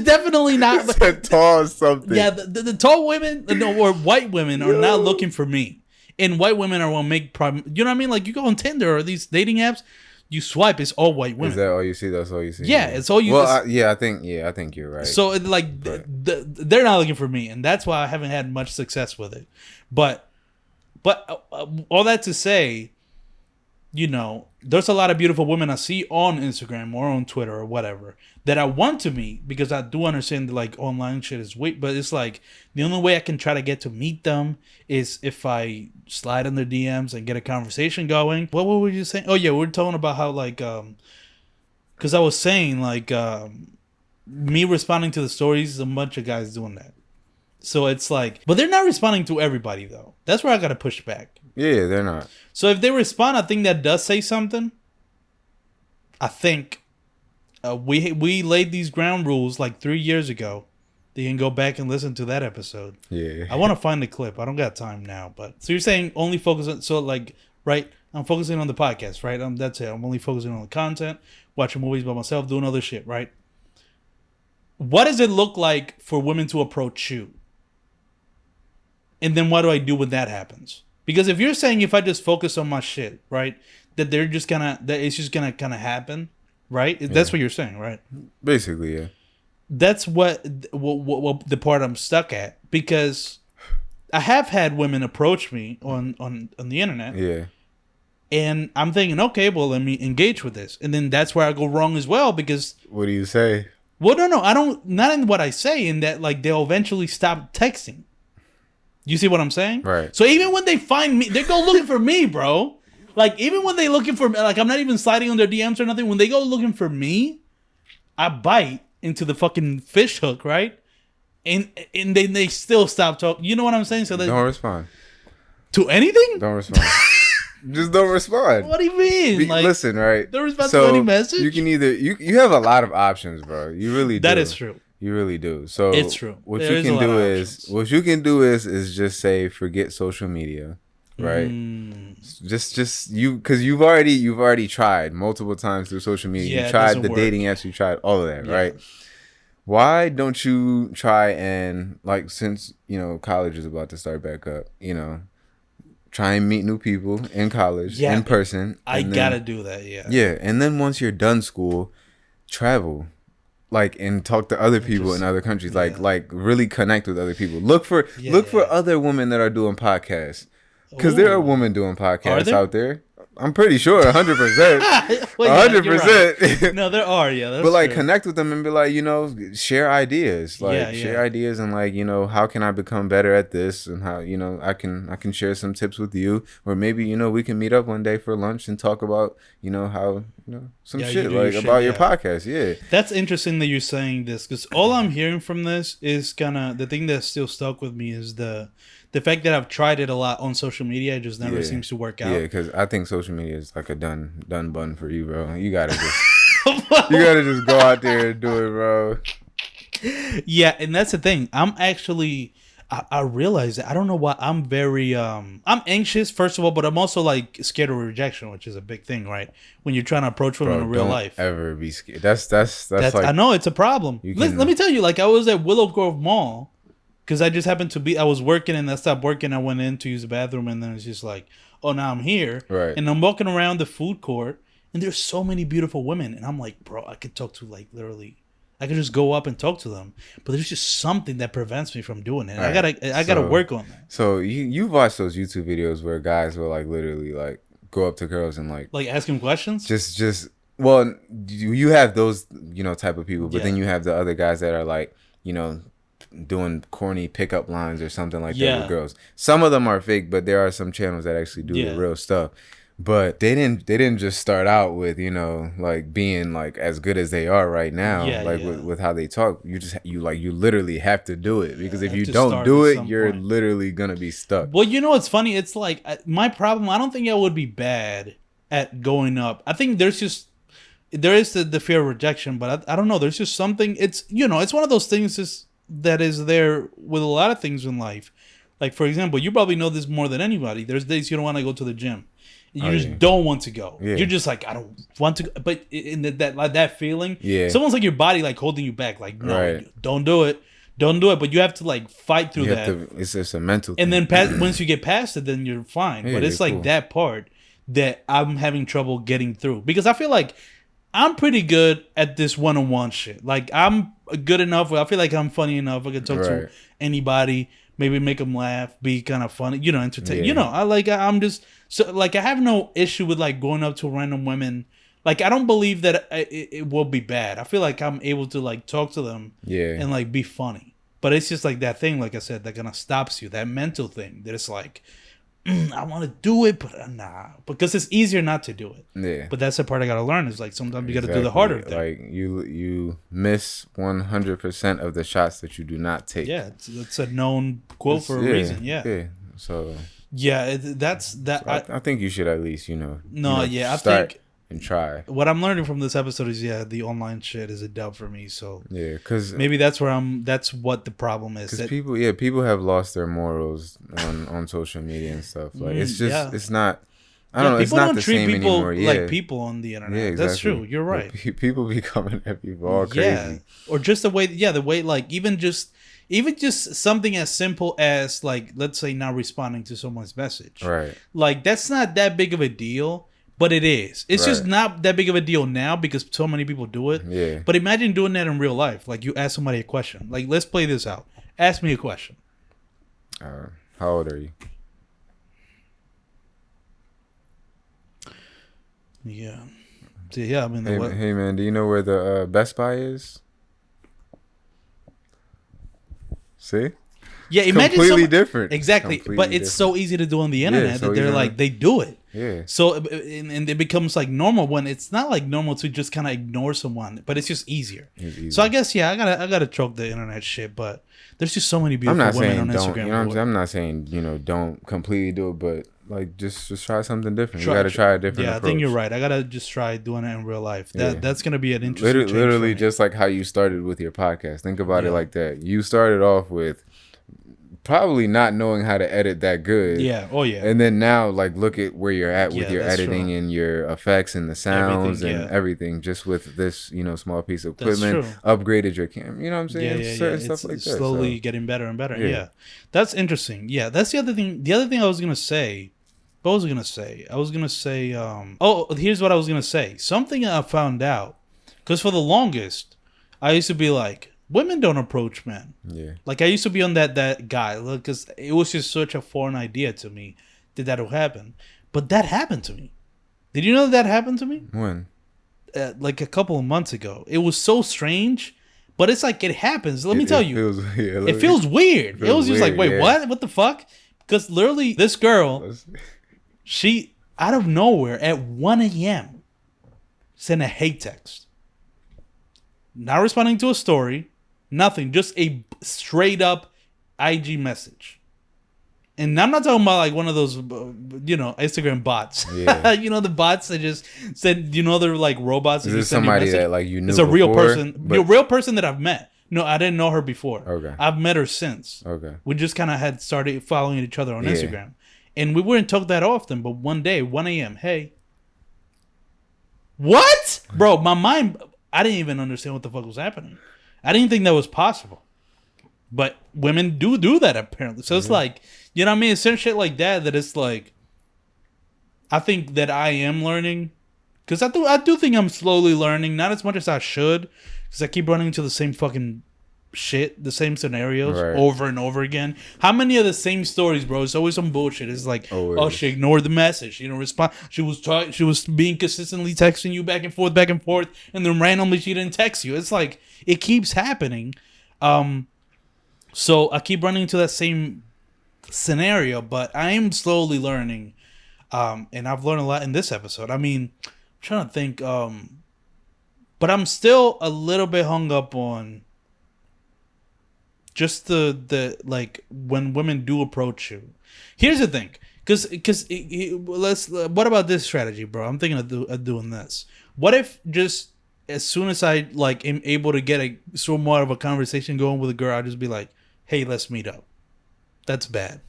A: definitely not
B: tall something.
A: Yeah, the tall women or white women are not looking for me. And white women are going to make you know what I mean? Like, you go on Tinder or these dating apps, you swipe, it's all white women.
B: Is that all you see? That's all you see?
A: Yeah, it's all you.
B: Well, I think you're right.
A: So they're not looking for me, and that's why I haven't had much success with it. But all that to say, you know, there's a lot of beautiful women I see on Instagram or on Twitter or whatever that I want to meet, because I do understand that like online shit is weak, but it's like the only way I can try to get to meet them is if I slide in their DMs and get a conversation going. What were you saying? Oh yeah, we were talking about how like because I was saying like me responding to the stories is a bunch of guys doing that. So it's like, but they're not responding to everybody though. That's where I gotta push back.
B: Yeah, they're not.
A: So if they respond, I think that does say something. I think we laid these ground rules like 3 years ago. You can go back and listen to that episode.
B: Yeah.
A: I want to find the clip. I don't got time now, but so you're saying only focus on, so like, right? I'm focusing on the podcast, right? That's it. I'm only focusing on the content, watching movies by myself, doing other shit, right? What does it look like for women to approach you? And then what do I do when that happens? Because if you're saying if I just focus on my shit, right, that they're just gonna, that it's just gonna kind of happen, right? That's what you're saying, right?
B: Basically, yeah.
A: That's what the part I'm stuck at, because I have had women approach me on the internet.
B: Yeah.
A: And I'm thinking, okay, well, let me engage with this. And then that's where I go wrong as well, because...
B: What do you say?
A: Well, no, I don't... Not in what I say, in that, like, they'll eventually stop texting. You see what I'm saying?
B: Right.
A: So even when they find me, they go looking for me, bro. Like, even when they looking for me, like, I'm not even sliding on their DMs or nothing. When they go looking for me, I bite into the fucking fish hook, right? And they still stop talking. You know what I'm saying? So
B: don't respond
A: to anything.
B: Don't respond. Just don't respond.
A: What do you mean?
B: Like, listen, right?
A: Don't respond to any message.
B: You can either you have a lot of options, bro. You really do.
A: That is true.
B: You really do. So
A: it's true.
B: What you can do is just say forget social media, right? Just you, because you've already tried multiple times through social media.
A: Yeah,
B: you tried the dating apps. You tried all of that, right? Why don't you try and, like, since college is about to start back up, try and meet new people in college in person.
A: I gotta do that.
B: Yeah, and then once you're done school, travel. Like, and talk to other people in other countries. Like really connect with other people. Look for other women that are doing podcasts, because there are women doing podcasts out there. I'm pretty sure 100%. 100%.
A: Right. No, there are. Yeah, that's
B: but like,
A: true. Connect
B: with them and be like, share ideas. Like, share ideas, and like, how can I become better at this, and how I can share some tips with you, or maybe we can meet up one day for lunch and talk about how some shit like about your podcast. Yeah,
A: that's interesting that you're saying this, because all I'm hearing from this is kind of the thing that's still stuck with me is the fact that I've tried it a lot on social media. It just never seems to work out.
B: Yeah, because I think social media is like a done bun for you, bro. You gotta just go out there and do it, bro.
A: Yeah, and that's the thing. I'm actually, I realize that I don't know why I'm very I'm anxious, first of all, but I'm also like scared of rejection, which is a big thing, right? When you're trying to approach women in real life.
B: Ever be scared. That's like,
A: I know it's a problem. Let me tell you, like, I was at Willow Grove Mall. Because I just happened to be, I was working and I stopped working. I went in to use the bathroom, and then it's just like, oh, now I'm here.
B: Right.
A: And I'm walking around the food court, and there's so many beautiful women. And I'm like, bro, I could talk to, like, literally, I could just go up and talk to them. But there's just something that prevents me from doing it. Right. I gotta work on that.
B: So you've watched those YouTube videos where guys will, like, literally, like, go up to girls and, like ask them
A: questions?
B: Well, you have those, type of people. But then you have the other guys that are, like, doing corny pickup lines or something like that with girls. Some of them are fake, but there are some channels that actually do the real stuff. But they didn't just start out with, you know, like being like as good as they are right now.
A: Yeah,
B: like
A: yeah.
B: with how they talk. You literally have to do it, because if
A: have
B: you
A: to
B: don't
A: start
B: do
A: at
B: it,
A: some
B: you're
A: point.
B: literally gonna be stuck.
A: Well, you know what's funny? It's like my problem. I don't think I would be bad at going up. I think there is the fear of rejection, but I don't know. There's just something. It's, you know, it's one of those things that is there with a lot of things in life. Like, for example, you probably know this more than anybody. There's days you don't want to go to the gym. You just don't want to go.
B: Yeah.
A: You're just like, I don't want to go. But in that feeling,
B: Yeah.
A: it's almost like your body like holding you back. Like, no,
B: Right.
A: don't do it. Don't do it. But you have to like fight through
B: You
A: that.
B: have to, it's just a mental
A: And
B: thing.
A: then once you get past it, then you're fine.
B: Yeah,
A: But it's
B: you're
A: like
B: cool.
A: that part that I'm having trouble getting through, because I feel like I'm pretty good at this one-on-one shit. Like, I'm good enough where I feel like I'm funny enough. I can talk to
B: Right.
A: anybody, maybe make them laugh, be kind of funny, you know, entertain.
B: Yeah.
A: You know, I'm just so like I have no issue with like going up to random women. Like, I don't believe that it will be bad. I feel like I'm able to like talk to them
B: Yeah.
A: and like be funny. But it's just like that thing, like I said, that kind of stops you. That mental thing that it's like, I want to do it, but nah, because it's easier not to do it.
B: Yeah.
A: But that's the part I gotta learn. Is like sometimes you gotta do the harder thing.
B: Like you miss 100% of the shots that you do not take.
A: Yeah, it's a known quote for a reason. Yeah,
B: Yeah. So
A: that's that.
B: I think you should at least, you know.
A: No, yeah, I
B: start
A: think
B: and try.
A: what I'm learning from this episode is, the online shit is a dub for me. So
B: Yeah, because
A: maybe that's where that's what the problem is. That,
B: people have lost their morals on social media and stuff. Like, it's just
A: yeah.
B: it's not. I don't know. It's
A: people
B: not
A: don't
B: the
A: treat
B: same
A: people
B: anymore. Yeah.
A: like people on the internet.
B: Yeah, exactly.
A: That's true. You're right.
B: People be coming at people all crazy.
A: Yeah, or just the way like even just something as simple as like, let's say, not responding to someone's message.
B: Right.
A: Like, that's not that big of a deal, but it is. It's just
B: Right.
A: not that big of a deal now because so many people do it.
B: Yeah.
A: But imagine doing that in real life. Like, you ask somebody a question. Like, let's play this out. Ask me a question.
B: How old are you?
A: Yeah. So, yeah, I mean,
B: Hey man, do you know where the Best Buy is? See?
A: yeah, imagine
B: completely different.
A: Exactly.
B: Completely
A: but it's so easy to do on the internet
B: so
A: that they're
B: easy.
A: like, they do it.
B: Yeah.
A: So, and it becomes like normal when it's not like normal to just kind of ignore someone, but it's just easier.
B: It's easy.
A: So I guess, I gotta choke the internet shit, but there's just so many
B: I'm
A: beautiful
B: not
A: women
B: saying
A: on
B: don't.
A: Instagram.
B: You know what I'm saying? I'm not saying, you know, don't completely do it, but like just try something different. You
A: Try-
B: got to try a different
A: Yeah,
B: approach.
A: I think you're right. I gotta just try doing it in real life.
B: Yeah.
A: That's gonna be an interesting change
B: Literally
A: for me.
B: just like how you started with your podcast. Think about it
A: Yeah.
B: like that. You started off with probably not knowing how to edit that good.
A: Yeah. Oh yeah.
B: And then now, like, look at where you're at with
A: Yeah,
B: your
A: that's
B: editing
A: true.
B: and your effects and the sounds
A: Everything,
B: and
A: yeah.
B: everything, just with this, you know, small piece of
A: That's
B: equipment.
A: true.
B: Upgraded your camera. You know what I'm saying?
A: Yeah.
B: Certain stuff
A: It's
B: like that.
A: slowly
B: So,
A: getting better and better.
B: Yeah.
A: Yeah. That's interesting. Yeah, that's the other thing. The other thing I was gonna say. What was I gonna say? I was gonna say. Here's what I was gonna say. Something I found out, because for the longest, I used to be like, women don't approach men.
B: yeah.
A: Like, I used to be on that guy, because it was just such a foreign idea to me that would happen. But that happened to me. Did you know that happened to me?
B: When?
A: Like a couple of months ago. It was so strange, but it's like it happens. Let me tell you, it feels weird. It was just like, wait,
B: yeah.
A: what? What the fuck? Because literally, this girl, she out of nowhere at 1 a.m. sent a hate text. Not responding to a story, nothing, just a straight up IG message. And I'm not talking about like one of those, Instagram bots.
B: Yeah.
A: The bots that just said, they're like robots.
B: Is
A: that
B: this
A: just send you a
B: somebody
A: message.
B: that like you knew?
A: It's a real
B: before,
A: person,
B: but-
A: a real person that I've met. No, I didn't know her before.
B: Okay.
A: I've met her since.
B: Okay.
A: We just kind of had started following each other on
B: Yeah.
A: Instagram. And we wouldn't talk that often, but one day, 1 a.m., hey. What? Bro, my mind, I didn't even understand what the fuck was happening. I didn't think that was possible. But women do that, apparently. So it's like, you know what I mean? It's certain shit like that it's like, I think that I am learning. Because I do think I'm slowly learning. Not as much as I should. Because I keep running into the same fucking shit, the same scenarios
B: Right.
A: over and over again. How many of the same stories, bro? It's always some bullshit. It's like,
B: Always.
A: oh, she ignored the message. She didn't respond. She was being consistently texting you back and forth, and then randomly she didn't text you. It's like, it keeps happening. So I keep running into that same scenario, but I am slowly learning And I've learned a lot in this episode. I mean, I'm trying to think, but I'm still a little bit hung up on just the like when women do approach you. Here's the thing, because what about this strategy, bro? I'm thinking of doing this. What if just as soon as I like am able to get a somewhat of a conversation going with a girl, I just be like, hey, let's meet up. That's bad.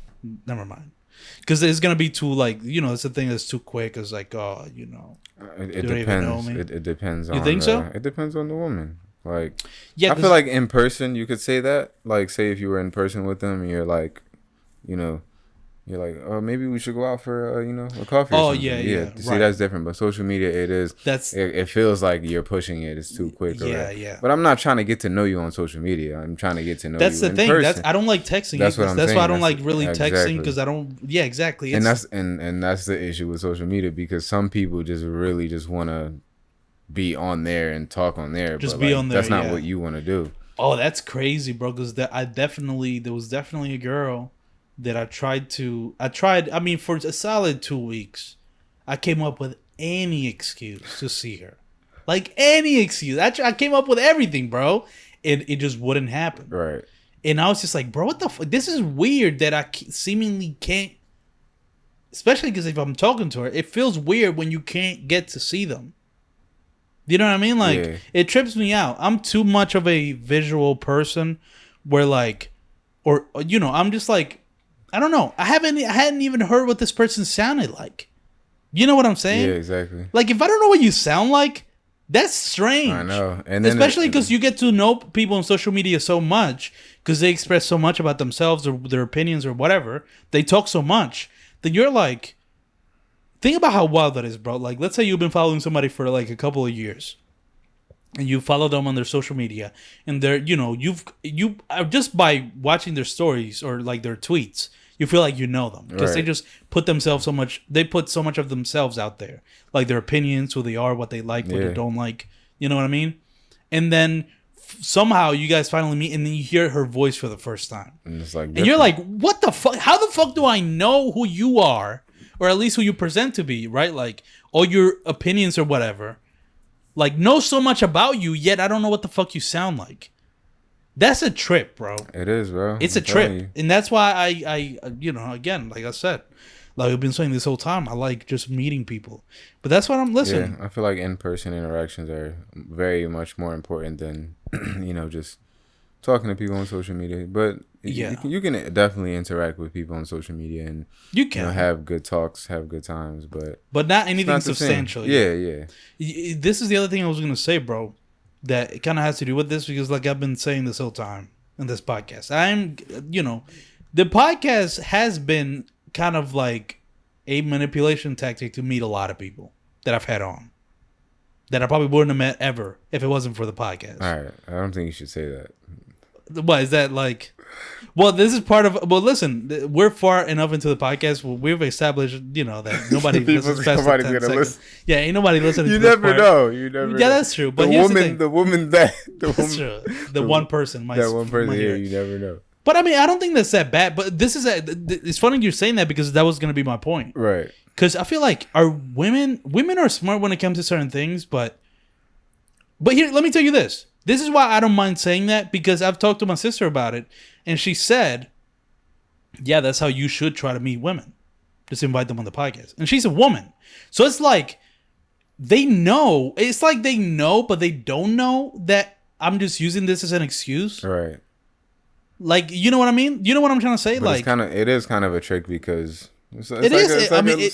A: Never mind. Because it's gonna be too like, it's a thing that's too quick. It's like, oh,
B: it depends. It depends on.
A: You think so?
B: It depends on the woman. Like,
A: yeah,
B: I feel like in person you could say that. Like, say if you were in person with them, and you're like, you're like, oh, maybe we should go out for a coffee.
A: Oh,
B: or something.
A: yeah.
B: See,
A: right.
B: that's different. But social media, it feels like you're pushing it. It's too quick.
A: Yeah.
B: But I'm not trying to get to know you on social media. I'm trying to get to know
A: that's
B: you.
A: That's the thing.
B: Person.
A: I don't like texting.
B: That's what I'm saying.
A: That's why I don't like really
B: exactly.
A: texting, because I don't. Yeah, exactly.
B: And that's the issue with social media, because some people just really just want to be on there and talk on there.
A: Just
B: but
A: be on there.
B: That's not what you want to do.
A: Oh, that's crazy, bro. Because there was definitely a girl that I mean, for a solid 2 weeks, I came up with any excuse to see her. Like, any excuse. I came up with everything, bro. It just wouldn't happen.
B: Right.
A: And I was just like, bro, what the fuck? This is weird that I seemingly can't, especially because if I'm talking to her, it feels weird when you can't get to see them. You know what I mean? Like, It trips me out. I'm too much of a visual person where like, I'm just like, I don't know. I hadn't even heard what this person sounded like. You know what I'm saying?
B: Yeah, exactly.
A: Like, if I don't know what you sound like, that's strange.
B: I know. And then
A: especially because you get to know people on social media so much, because they express so much about themselves or their opinions or whatever. They talk so much that you're like, think about how wild that is, bro. Like, let's say you've been following somebody for like a couple of years, and you follow them on their social media, and they're, you just by watching their stories or like their tweets, you feel like you know them, because they just put so much of themselves out there, like their opinions, who they are, what they like, what they don't like. You know what I mean? And then somehow you guys finally meet, and then you hear her voice for the first time,
B: and it's like,
A: and you're like, what the fuck? How the fuck do I know who you are, or at least who you present to be, right? Like, all your opinions or whatever. Like, know so much about you, yet I don't know what the fuck you sound like. That's a trip, bro.
B: It is, bro.
A: It's a trip. And that's why I again, like I said, like I've been saying this whole time, I like just meeting people. But that's what I'm listening.
B: Yeah, I feel like in-person interactions are very much more important than, just talking to people on social media. But you can definitely interact with people on social media and
A: you can
B: have good talks, have good times, but
A: not anything substantial.
B: Yeah.
A: This is the other thing I was gonna say, bro, that it kind of has to do with this, because like I've been saying this whole time in this podcast, the podcast has been kind of like a manipulation tactic to meet a lot of people that I've had on, that I probably wouldn't have met ever if it wasn't for the podcast.
B: All right, I don't think you should say that.
A: What is that like? Well, this is part of. Well, listen, we're far enough into the podcast. We've established, that nobody listens past 10 seconds. Listen. Yeah, ain't nobody listening.
B: You
A: to this
B: never
A: part.
B: know. You never.
A: Yeah, that's true. But
B: the woman that's
A: true. The one person.
B: That one person here. You never know.
A: But I mean, I don't think that's that bad. But this is it's funny you're saying that, because that was going to be my point.
B: Right.
A: Because I feel like women are smart when it comes to certain things, but here, let me tell you this. This is why I don't mind saying that, because I've talked to my sister about it, and she said, yeah, that's how you should try to meet women. Just invite them on the podcast. And she's a woman. So it's like, they know. It's like they know, but they don't know that I'm just using this as an excuse.
B: Right.
A: Like, you know what I mean? You know what I'm trying to say?
B: But it is kind of a trick, because it's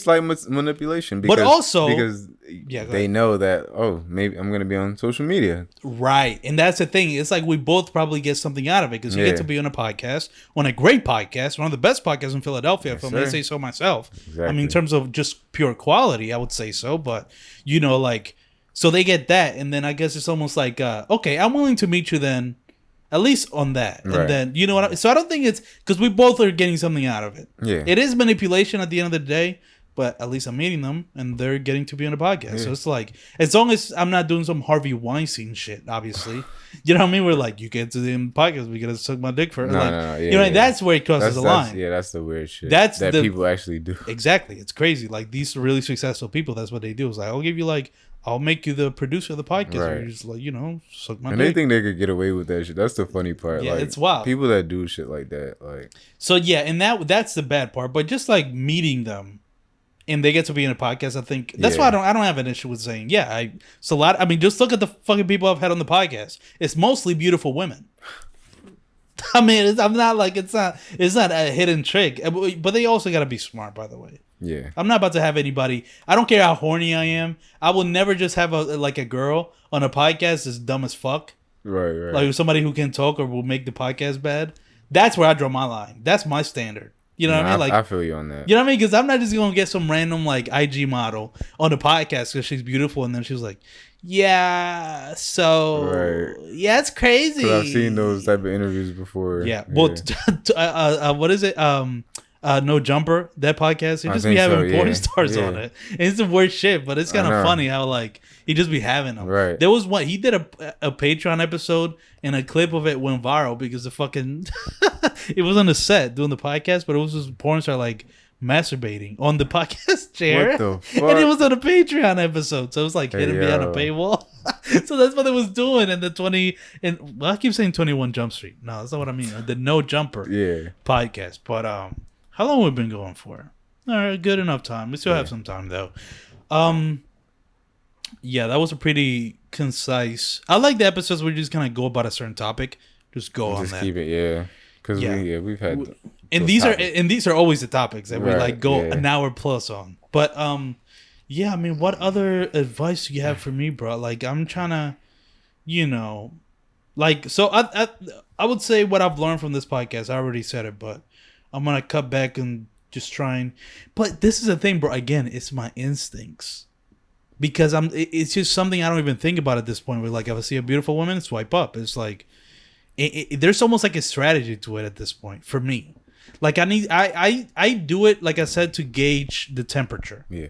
B: slight manipulation.
A: Because, but also
B: because they know that, maybe I'm going to be on social media.
A: Right. And that's the thing. It's like we both probably get something out of it, because you get to be on a podcast, on a great podcast, one of the best podcasts in Philadelphia, if I may say so myself. Exactly. I mean, in terms of just pure quality, I would say so. But, so they get that. And then I guess it's almost like, okay, I'm willing to meet you then. At least on that. Right. And then, so I don't think it's, because we both are getting something out of it.
B: Yeah.
A: It is manipulation at the end of the day, but at least I'm meeting them and they're getting to be on the podcast. So it's like, as long as I'm not doing some Harvey Weinstein shit, obviously, you know what I mean? We're like, you get to the podcast, we gotta suck my dick first. That's where it crosses the line.
B: That's the weird shit.
A: That
B: people actually do.
A: Exactly, it's crazy. Like these really successful people, that's what they do. It's like, I'll make you the producer of the podcast. Right. You're just like, suck my dick.
B: And they think they could get away with that shit. That's the funny part.
A: Yeah,
B: like,
A: it's wild.
B: People that do shit like that, like.
A: So yeah, and that's the bad part. But just like meeting them, and they get to be in a podcast, I think that's why I don't have an issue with saying it's a lot. I mean, just look at the fucking people I've had on the podcast. It's mostly beautiful women. I mean, I'm not like it's not a hidden trick, but they also got to be smart. By the way,
B: yeah,
A: I'm not about to have anybody. I don't care how horny I am. I will never just have a girl on a podcast that's dumb as fuck.
B: Right.
A: Like somebody who can talk or will make the podcast bad. That's where I draw my line. That's my standard. You know what I mean? Like
B: I feel you on that.
A: You know what I mean? Because I'm not just gonna get some random like IG model on the podcast because she's beautiful, and then she's like, "Yeah, so yeah, it's crazy."
B: Because I've seen those type of interviews before.
A: Yeah. Well, what is it? No Jumper, that podcast. He just be having porn stars on it. And it's the worst shit, but it's kind of funny how like he just be having them.
B: Right.
A: There was one he did a Patreon episode, and a clip of it went viral because the fucking it was on the set doing the podcast, but it was just porn star like masturbating on the podcast chair.
B: What the fuck?
A: And it was on a Patreon episode, so it was like hidden behind a paywall. So that's what it was doing in the I keep saying 21 Jump Street. No, that's not what I mean. The No Jumper podcast. But how long have we been going for? All right, good enough time. We still have some time though. Yeah, that was a pretty concise. I like the episodes where you just kind of go about a certain topic. Just go on that.
B: Just keep it, because we've had.
A: And these are always the topics that we like go an hour plus on. But yeah, I mean, what other advice do you have for me, bro? Like, I'm trying to, like, so I would say what I've learned from this podcast. I already said it, but I'm gonna cut back and just try and. But this is the thing, bro. Again, it's my instincts. Because it's just something I don't even think about at this point. Where like if I see a beautiful woman, swipe up. It's like there's almost like a strategy to it at this point for me. Like I do it like I said to gauge the temperature.
B: Yeah.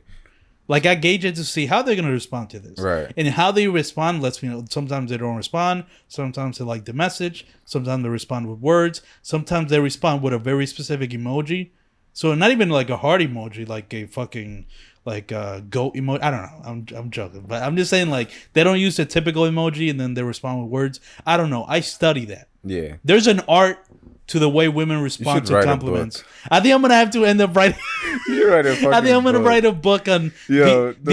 A: Like I gauge it to see how they're gonna respond to this.
B: Right.
A: And how they respond lets me know. Sometimes they don't respond. Sometimes they like the message. Sometimes they respond with words. Sometimes they respond with a very specific emoji. So not even like a heart emoji, like a fucking like goat emoji. I don't know. I'm joking, but I'm just saying like they don't use the typical emoji and then they respond with words. I don't know. I study that.
B: Yeah.
A: There's an art to the way women respond to compliments. I think I'm gonna have to end up writing.
B: You write a fucking
A: I think I'm gonna write a book on the art.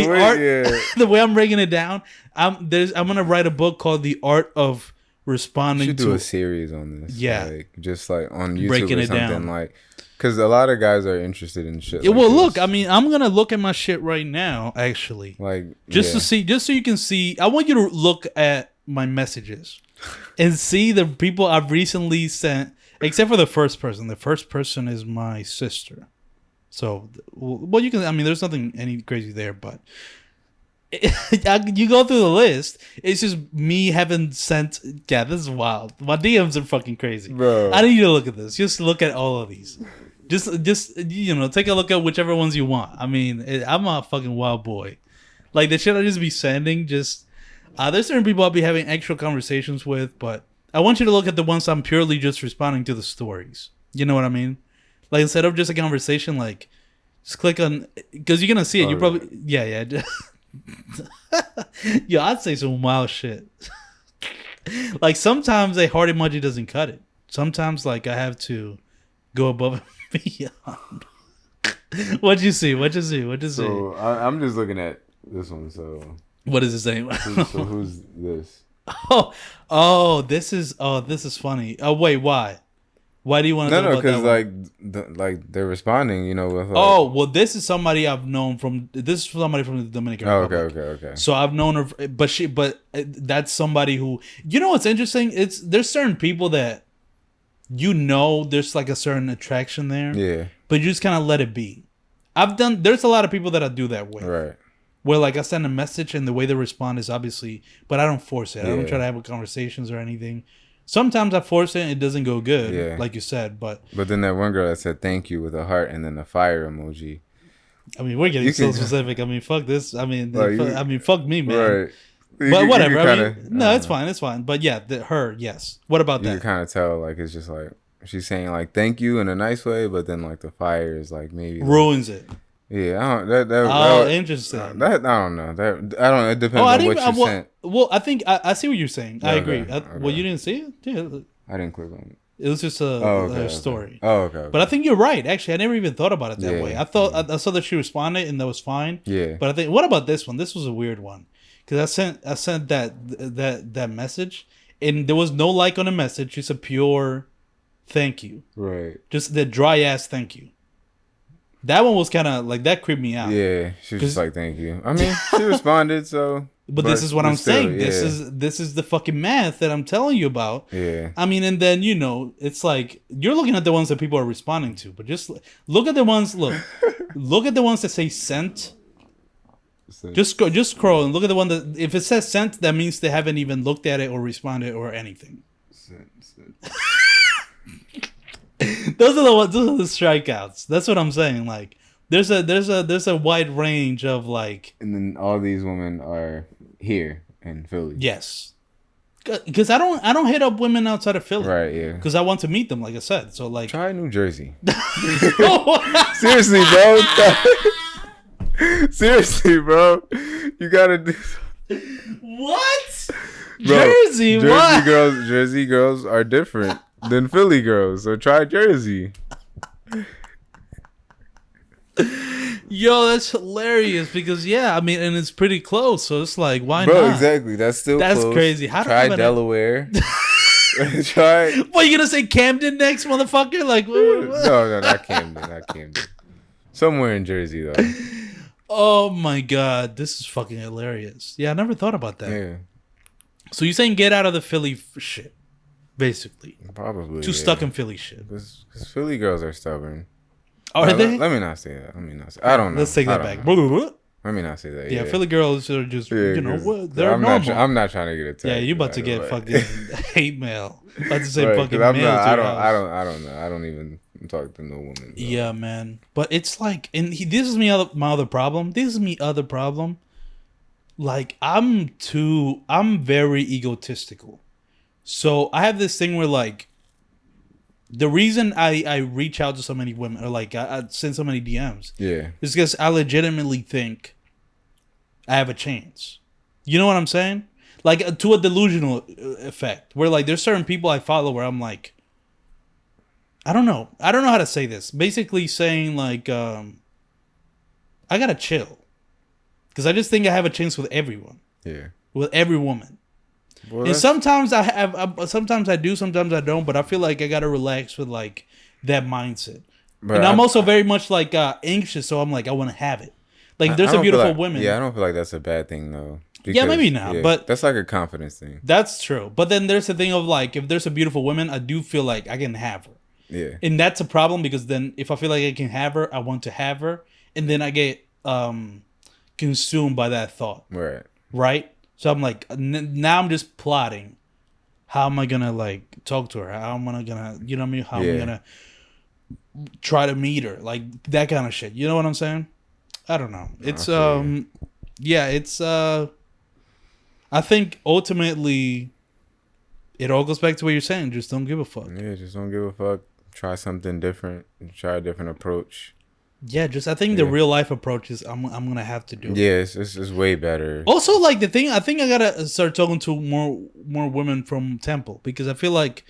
A: The way I'm breaking it down. I'm gonna write a book called The Art of Responding.
B: You should do a series on this.
A: Yeah.
B: Like, just like on YouTube
A: breaking
B: or something
A: down.
B: like. Because a lot of guys are interested in shit.
A: Well, look, I mean, I'm gonna look at my shit right now, actually,
B: like
A: to see, just so you can see. I want you to look at my messages and see the people I've recently sent, except for the first person. The first person is my sister. So, well, you can. I mean, there's nothing any crazy there, but you go through the list. It's just me having sent. Yeah, this is wild. My DMs are fucking crazy,
B: bro.
A: I need you to look at this. Just look at all of these. Just take a look at whichever ones you want. I mean, I'm a fucking wild boy. Like the shit I just be sending. Just there's certain people I'll be having actual conversations with, but I want you to look at the ones I'm purely just responding to the stories. You know what I mean? Like instead of just a conversation, like just click on because you're gonna see it. You probably yeah. Yo, I'd say some wild shit. Like sometimes a heart emoji doesn't cut it. Sometimes like I have to go above and beyond. What'd you see?
B: So I'm just looking at this one. So
A: what is it saying?
B: So who's this?
A: This is funny. Oh wait, why? Why do you want to?
B: No, because like they're responding, with.
A: Well, this is somebody I've known from. This is somebody from the Dominican Republic.
B: Okay.
A: So I've known her, but that's somebody who. You know what's interesting? There's certain people that. There's like a certain attraction there.
B: Yeah.
A: But you just kind of let it be. There's a lot of people that I do that with.
B: Right.
A: Where like I send a message and the way they respond is obviously, but I don't force it. I don't try to have conversations or anything. Sometimes I force it and it doesn't go good, like you said. But
B: then that one girl that said thank you with a heart and then a fire emoji.
A: I mean, we're getting so specific. I mean, fuck this. I mean, fuck me, man.
B: Right.
A: But whatever. It's fine. It's fine. But yeah, her, yes. What about that?
B: You can kind of tell, like, it's just like she's saying like thank you in a nice way, but then like the fire is like maybe
A: ruins it.
B: Yeah,
A: interesting.
B: I don't know. It depends on what you sent.
A: Well, I think I see what you're saying. I agree.
B: Okay.
A: Well, you didn't see it? Yeah.
B: I didn't click on it.
A: It was just a story.
B: Oh, okay.
A: But I think you're right. Actually, I never even thought about it that way. I thought I saw that she responded and that was fine.
B: Yeah.
A: But I think, what about this one? This was a weird one because I sent that message and there was no like on the message. Just a pure thank you.
B: Right.
A: Just the dry ass thank you. That one was kind of like that creeped me out.
B: Yeah, she was just like thank you. I mean, she responded so.
A: But this is what I'm saying. Yeah. This is the fucking math that I'm telling you about.
B: Yeah.
A: I mean, and then it's like you're looking at the ones that people are responding to, but just look at the ones. Look at the ones that say sent. Just scroll and look at the one that if it says sent, that means they haven't even looked at it or responded or anything.
B: Sent.
A: Those are the ones. Those are the strikeouts. That's what I'm saying. Like. There's a wide range of like,
B: and then all these women are here in Philly.
A: Yes, because I don't hit up women outside of Philly,
B: right? Yeah,
A: because I want to meet them, like I said. So like,
B: try New Jersey. Seriously, bro. Seriously, bro. You gotta do.
A: What?
B: Bro,
A: Jersey? What?
B: Jersey girls are different than Philly girls. So try Jersey.
A: Yo, that's hilarious because I mean, and it's pretty close, so it's like, why
B: not? Bro,
A: exactly.
B: That's close.
A: Crazy.
B: Try Delaware. Try.
A: What, you gonna say Camden next, motherfucker? Like,
B: no, not Camden. Somewhere in Jersey though.
A: Oh my god, this is fucking hilarious. Yeah, I never thought about that.
B: Yeah.
A: So you're saying get out of the Philly shit, basically?
B: Probably.
A: Too stuck in Philly shit.
B: Because Philly girls are stubborn.
A: Are they?
B: Let me not say that. I don't know.
A: Let's take that back.
B: Let me not say that.
A: Yeah, Philly girls are just, they're normal.
B: I'm not trying to get attacked.
A: Yeah, you about to get fucking hate mail. About to say
B: right,
A: fucking mail.
B: I don't know. I don't even talk to no woman. So.
A: Yeah, man. But it's like, and this is my other problem. Like, I'm very egotistical. So I have this thing where like, the reason I reach out to so many women or like I send so many DMs is because I legitimately think I have a chance. You know what I'm saying? Like to a delusional effect where like there's certain people I follow where I'm like, I don't know how to say this. Basically saying like I gotta chill because I just think I have a chance with everyone. Yeah, with every woman. Well, and sometimes sometimes I do, sometimes I don't, but I feel like I gotta relax with like that mindset. But and I'm also very much like anxious, so I'm like I want to have it. Like there's a beautiful woman.
B: Yeah, I don't feel like that's a bad thing though.
A: Because, yeah, maybe not, but
B: that's like a confidence thing.
A: That's true. But then there's the thing of like if there's a beautiful woman, I do feel like I can have her. Yeah. And that's a problem because then if I feel like I can have her, I want to have her, and then I get consumed by that thought. Right. So I'm like, now I'm just plotting. How am I gonna like talk to her? How am I gonna, you know what I mean? How am I gonna try to meet her? Like that kind of shit. You know what I'm saying? I don't know. It's it's I think ultimately it all goes back to what you're saying. Just don't give a fuck.
B: Yeah, just don't give a fuck. Try something different. Try a different approach.
A: Yeah, just I think the real life approach is I'm gonna have to do it.
B: Yeah, it's way better.
A: Also, like the thing, I think I gotta start talking to more women from Temple because I feel like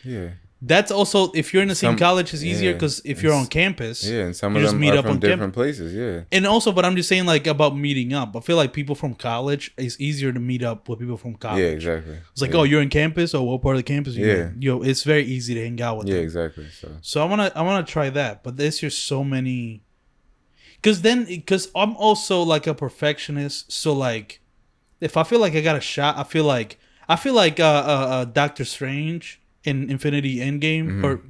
A: that's also if you're in the same college, it's easier because if you're on campus,
B: and some of them meet up from different places,
A: And also, but I'm just saying like about meeting up. I feel like people from college it's easier to meet up with people from college.
B: Yeah, exactly.
A: It's like, oh, you're in campus, or what part of the campus? It's very easy to hang out with.
B: Yeah,
A: them.
B: Exactly.
A: So I wanna try that, but there's just so many. Because I'm also like a perfectionist, so like, if I feel like I got a shot, I feel like Doctor Strange in Infinity Endgame, or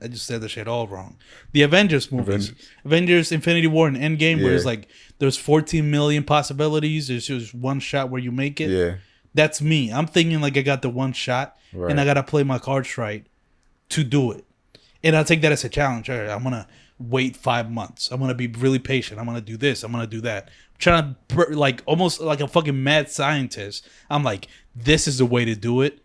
A: I just said the shit all wrong. The Avengers movies, Avengers Infinity War and Endgame, where it's like there's 14 million possibilities. There's just one shot where you make it. Yeah, that's me. I'm thinking like I got the one shot, and I gotta play my cards right to do it, and I take that as a challenge. All right, I'm gonna wait 5 months. I'm gonna be really patient. I'm gonna do this. I'm gonna do that. I'm trying to like almost like a fucking mad scientist. I'm like, this is the way to do it.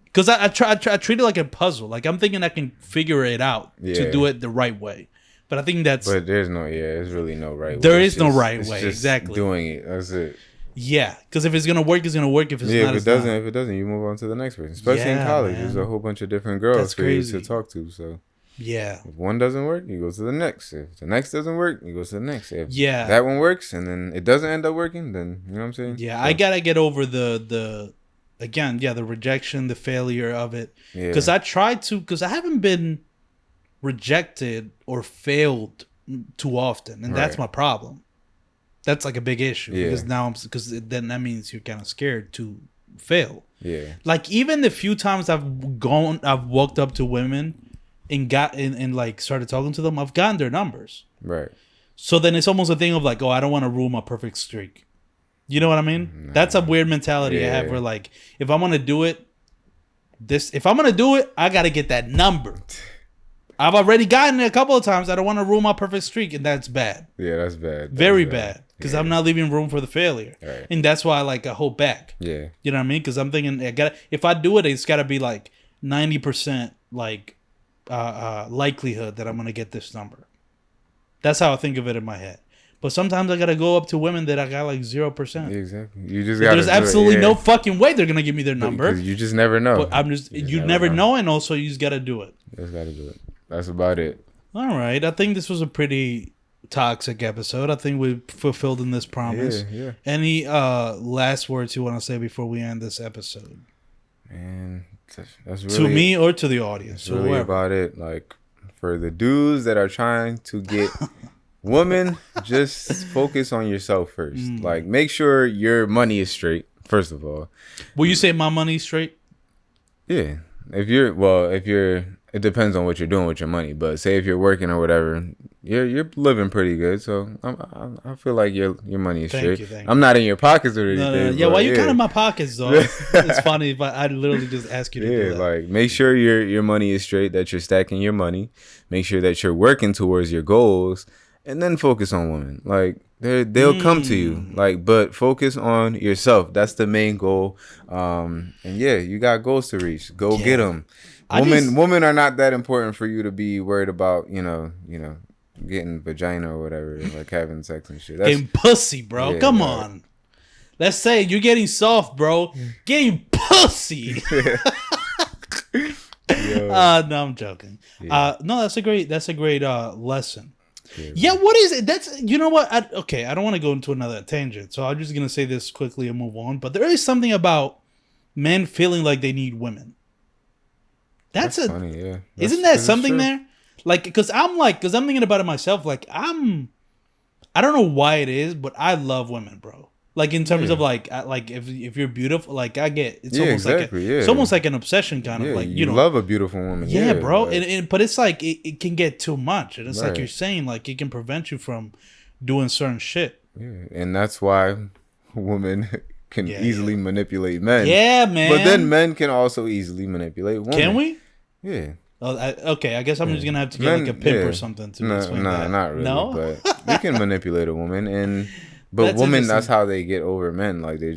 A: Because I treat it like a puzzle. Like I'm thinking I can figure it out to do it the right way. But I think that's.
B: But there's really no right way.
A: There is no right way. Exactly.
B: Doing it. That's it.
A: Yeah, because if it's gonna work, it's gonna work. If it's not,
B: if it doesn't, you move on to the next person. Especially in college, there's a whole bunch of different girls for you to talk to. So
A: yeah,
B: if one doesn't work, you go to the next. If the next doesn't work, you go to the next. If
A: that
B: one works and then it doesn't end up working, then you know what I'm saying.
A: Yeah, so. I gotta get over the rejection, the failure of it. Because I tried to, because I haven't been rejected or failed too often, and that's my problem. That's like a big issue because then that means you're kind of scared to fail.
B: Yeah.
A: Like even the few times I've walked up to women and like started talking to them, I've gotten their numbers.
B: Right.
A: So then it's almost a thing of like, oh, I don't want to ruin my perfect streak. You know what I mean? Nah. That's a weird mentality I have where like, if I'm gonna do it, I gotta get that number. I've already gotten it a couple of times. I don't want to ruin my perfect streak, and that's bad.
B: Yeah, that's bad.
A: Very bad. Because I'm not leaving room for the failure.
B: Right.
A: And that's why I hold back.
B: Yeah.
A: You know what I mean? Because I'm thinking, if I do it, it's got to be like 90% like likelihood that I'm going to get this number. That's how I think of it in my head. But sometimes I got to go up to women that I got like 0%.
B: Exactly. You just got to
A: There's absolutely no fucking way they're going to give me their number.
B: You just never know.
A: But you never know, and also you just got to do it.
B: You just got to do it. That's about it.
A: All right. I think this was a pretty toxic episode. I think we fulfilled in this promise.
B: Yeah.
A: Any last words you want to say before we end this episode?
B: Man, that's really,
A: to me or to the audience.
B: That's really about it. Like for the dudes that are trying to get women, just focus on yourself first. Like make sure your money is straight. First of all,
A: will you say my money's straight?
B: Yeah. It depends on what you're doing with your money, but say if you're working or whatever, you're living pretty good. So I feel like your money is straight.
A: Thank you.
B: I'm not in your pockets or anything.
A: No. Yeah, why you kind of in my pockets though? It's funny, but I literally just ask you to do that.
B: Like make sure your money is straight, that you're stacking your money. Make sure that you're working towards your goals, and then focus on women. Like they'll come to you. Like, but focus on yourself. That's the main goal. And you got goals to reach. Go get them. Women are not that important for you to be worried about, getting vagina or whatever, like having sex and shit.
A: Getting pussy, bro. Yeah, Come on. Let's say you're getting soft, bro. Getting pussy. No, I'm joking. No, that's a great lesson. Yeah, what is it? That's, you know what? I don't want to go into another tangent, so I'm just gonna say this quickly and move on. But there is something about men feeling like they need women. That's
B: funny, yeah.
A: Isn't that something there? Like, because I'm thinking about it myself. Like, I don't know why it is, but I love women, bro. Like in terms of like if you're beautiful, like I get it's it's almost like an obsession kind of like
B: you love a beautiful woman.
A: Yeah, bro. Like, but it's like it can get too much, and it's like you're saying, like it can prevent you from doing certain shit.
B: Yeah, and that's why women can easily manipulate men.
A: Yeah, man.
B: But then men can also easily manipulate women.
A: Can we?
B: Yeah.
A: Okay, I guess I'm just gonna have to get like a pimp or something to explain that.
B: Not really.
A: No,
B: but you can manipulate a woman, but women, that's how they get over men. Like they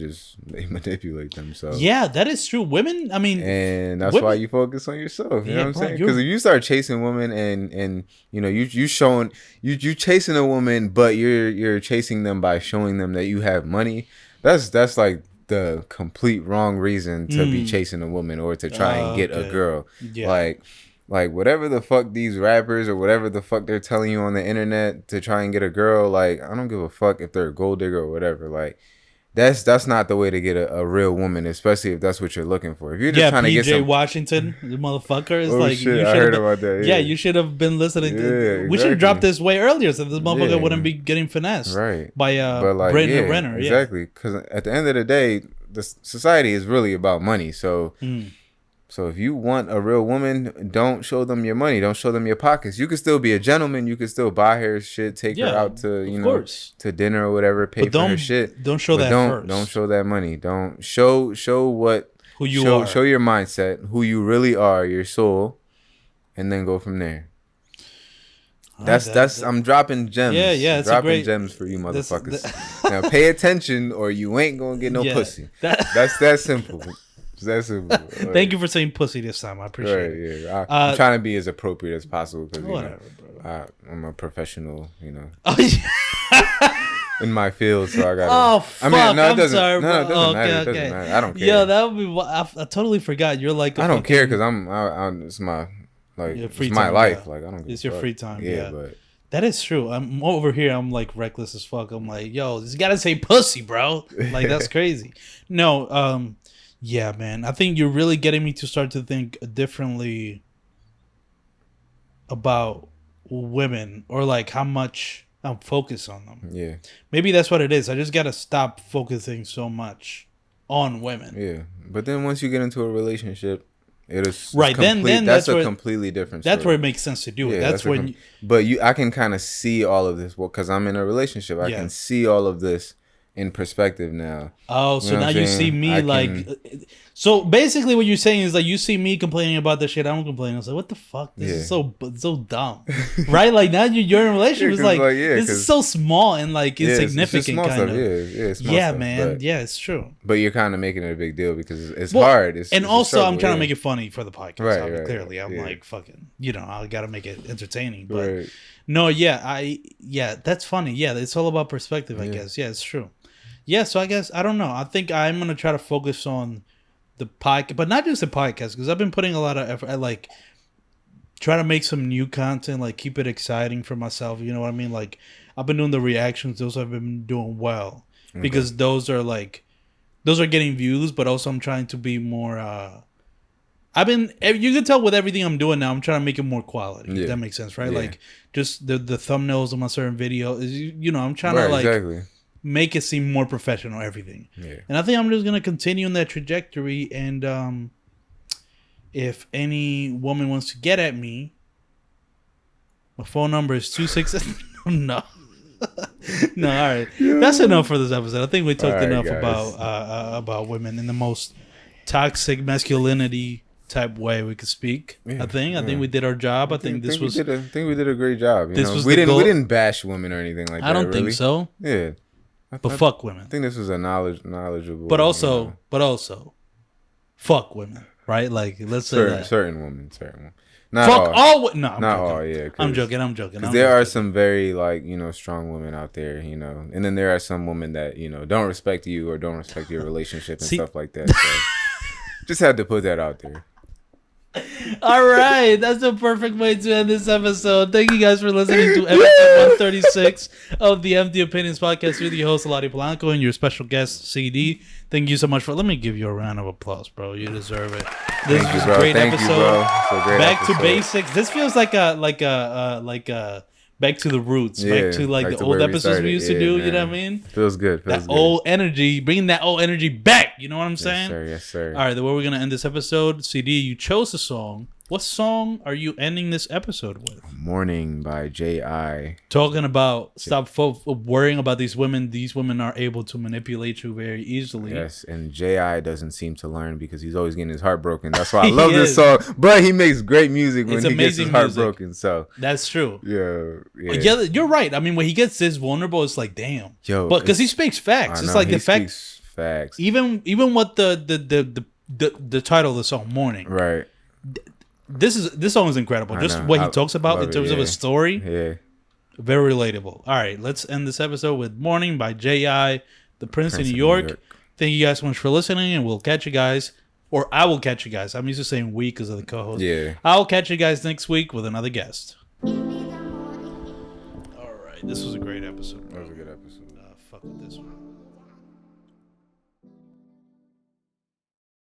B: manipulate them. So
A: yeah, that is true. Women, I mean,
B: and that's why you focus on yourself. You know what I'm saying? Because if you start chasing women and you chasing a woman, but you're chasing them by showing them that you have money. That's like the complete wrong reason to be chasing a woman or to try and get a girl. Yeah. Like whatever the fuck these rappers or whatever the fuck they're telling you on the internet to try and get a girl, like I don't give a fuck if they're a gold digger or whatever. Like that's not the way to get a real woman, especially if that's what you're looking for. If you're just trying to get some
A: Washington, the motherfucker is like,
B: shit, I heard about that.
A: Yeah, you should have been listening.
B: Exactly.
A: We should have dropped this way earlier, so this motherfucker wouldn't be getting finessed by Brittany Renner.
B: Exactly, because at the end of the day, the society is really about money. So. So if you want a real woman, don't show them your money. Don't show them your pockets. You can still be a gentleman. You can still buy her shit, take her out to to dinner or whatever, pay for her shit.
A: Don't show first.
B: Don't show that money. Don't show who you are. Show your mindset, who you really are, your soul, and then go from there. I'm dropping gems.
A: Yeah, it's
B: dropping gems for you motherfuckers. Now pay attention, or you ain't gonna get no pussy. That's that simple. That's simple.
A: Thank you for saying pussy this time. I appreciate it.
B: Yeah, I'm trying to be as appropriate as possible because I'm a professional. In my field, so I got.
A: Oh fuck! I'm sorry, bro.
B: No, it doesn't matter. It doesn't matter. I don't care.
A: Yo, that would be. I totally forgot. You're like.
B: I don't care because it's my it's my life. Like I don't.
A: It's your free time. Yeah,
B: but
A: that is true. I'm over here. I'm like reckless as fuck. I'm like, yo, you gotta say pussy, bro. Like that's crazy. No, yeah, man. I think you're really getting me to start to think differently about women, or like how much I'm focused on them.
B: Yeah.
A: Maybe that's what it is. I just gotta stop focusing so much on women.
B: Yeah. But then once you get into a relationship, it is
A: right. Then
B: that's a completely different story.
A: That's where it makes sense to do it. That's when
B: I can kind of see all of this. Well, because I'm in a relationship, I can see all of this in perspective now.
A: Oh, so now you see me so basically what you're saying is like you see me complaining about the shit I'm complaining. I was like, what the fuck? This is so dumb. Right? Like now you're in a relationship. It's like this is so small and like insignificant kind of. Yeah, man. Yeah, it's true.
B: But you're kind of making it a big deal because it's hard.
A: And also I'm trying to make it funny for the podcast. Right, clearly. I'm like fucking, I gotta make it entertaining. But no, that's funny. Yeah, it's all about perspective, I guess. Yeah, it's true. Yeah, so I guess, I don't know. I think I'm going to try to focus on the podcast, but not just the podcast, because I've been putting a lot of effort. I like try to make some new content, like keep it exciting for myself. You know what I mean? Like I've been doing the reactions. Those have been doing well because those are getting views, but also I'm trying to be more, you can tell with everything I'm doing now, I'm trying to make it more quality. If that makes sense, right? Like just the thumbnails of my certain video is, I'm trying to like make it seem more professional, everything. Yeah. And I think I'm just going to continue in that trajectory. And if any woman wants to get at me, my phone number is 267. No. No, all right. That's enough for this episode. I think we talked enough about women in the most toxic masculinity type way we could speak. I think we did our job. I think we
B: did a great job. We didn't bash women or anything like that.
A: I don't think so.
B: Yeah.
A: But fuck women.
B: I think this was a knowledgeable.
A: But also, fuck women, right? Like, let's say that.
B: Certain women. Not
A: fuck all. No, I'm
B: not
A: joking.
B: all. Yeah,
A: I'm joking.
B: Because there are some very strong women out there, and then there are some women that don't respect you or don't respect your relationship and stuff like that. So just had to put that out there.
A: All right, that's the perfect way to end this episode. Thank you guys for listening to episode 136 of the Empty Opinions podcast with your host Eladio Polanco and your special guest CD. Thank you so much let me give you a round of applause, bro. You deserve it. This was a great episode. Back to basics. This feels like a back to the roots, back to like the old episodes we used to do. Man. You know what I mean?
B: Feels good.
A: Old energy, bringing that old energy back. You know what I'm saying?
B: Yes, sir.
A: All right, the way we're gonna end this episode. CD, you chose a song. What song are you ending this episode with?
B: Morning by J.I.
A: Talking about stop worrying about these women. These women are able to manipulate you very easily.
B: Yes, and J.I. doesn't seem to learn because he's always getting his heart broken. That's why I love this song. But he makes great music when he gets his heart broken. So
A: that's true.
B: Yeah,
A: you're right. I mean, when he gets this vulnerable, it's like, damn. But because he speaks facts, it's like the
B: facts.
A: Even what the title of the song, Morning.
B: Right.
A: This song is incredible. Just what he talks about in terms of a story.
B: Yeah.
A: Very relatable. All right, let's end this episode with Morning by J.I., the Prince of New York. Thank you guys so much for listening, and we'll catch you guys. Or I will catch you guys. I'm used to saying we because of the co-host.
B: Yeah.
A: I'll catch you guys next week with another guest. All right, this was a great episode.
B: That was a good episode.
A: Fuck with this one.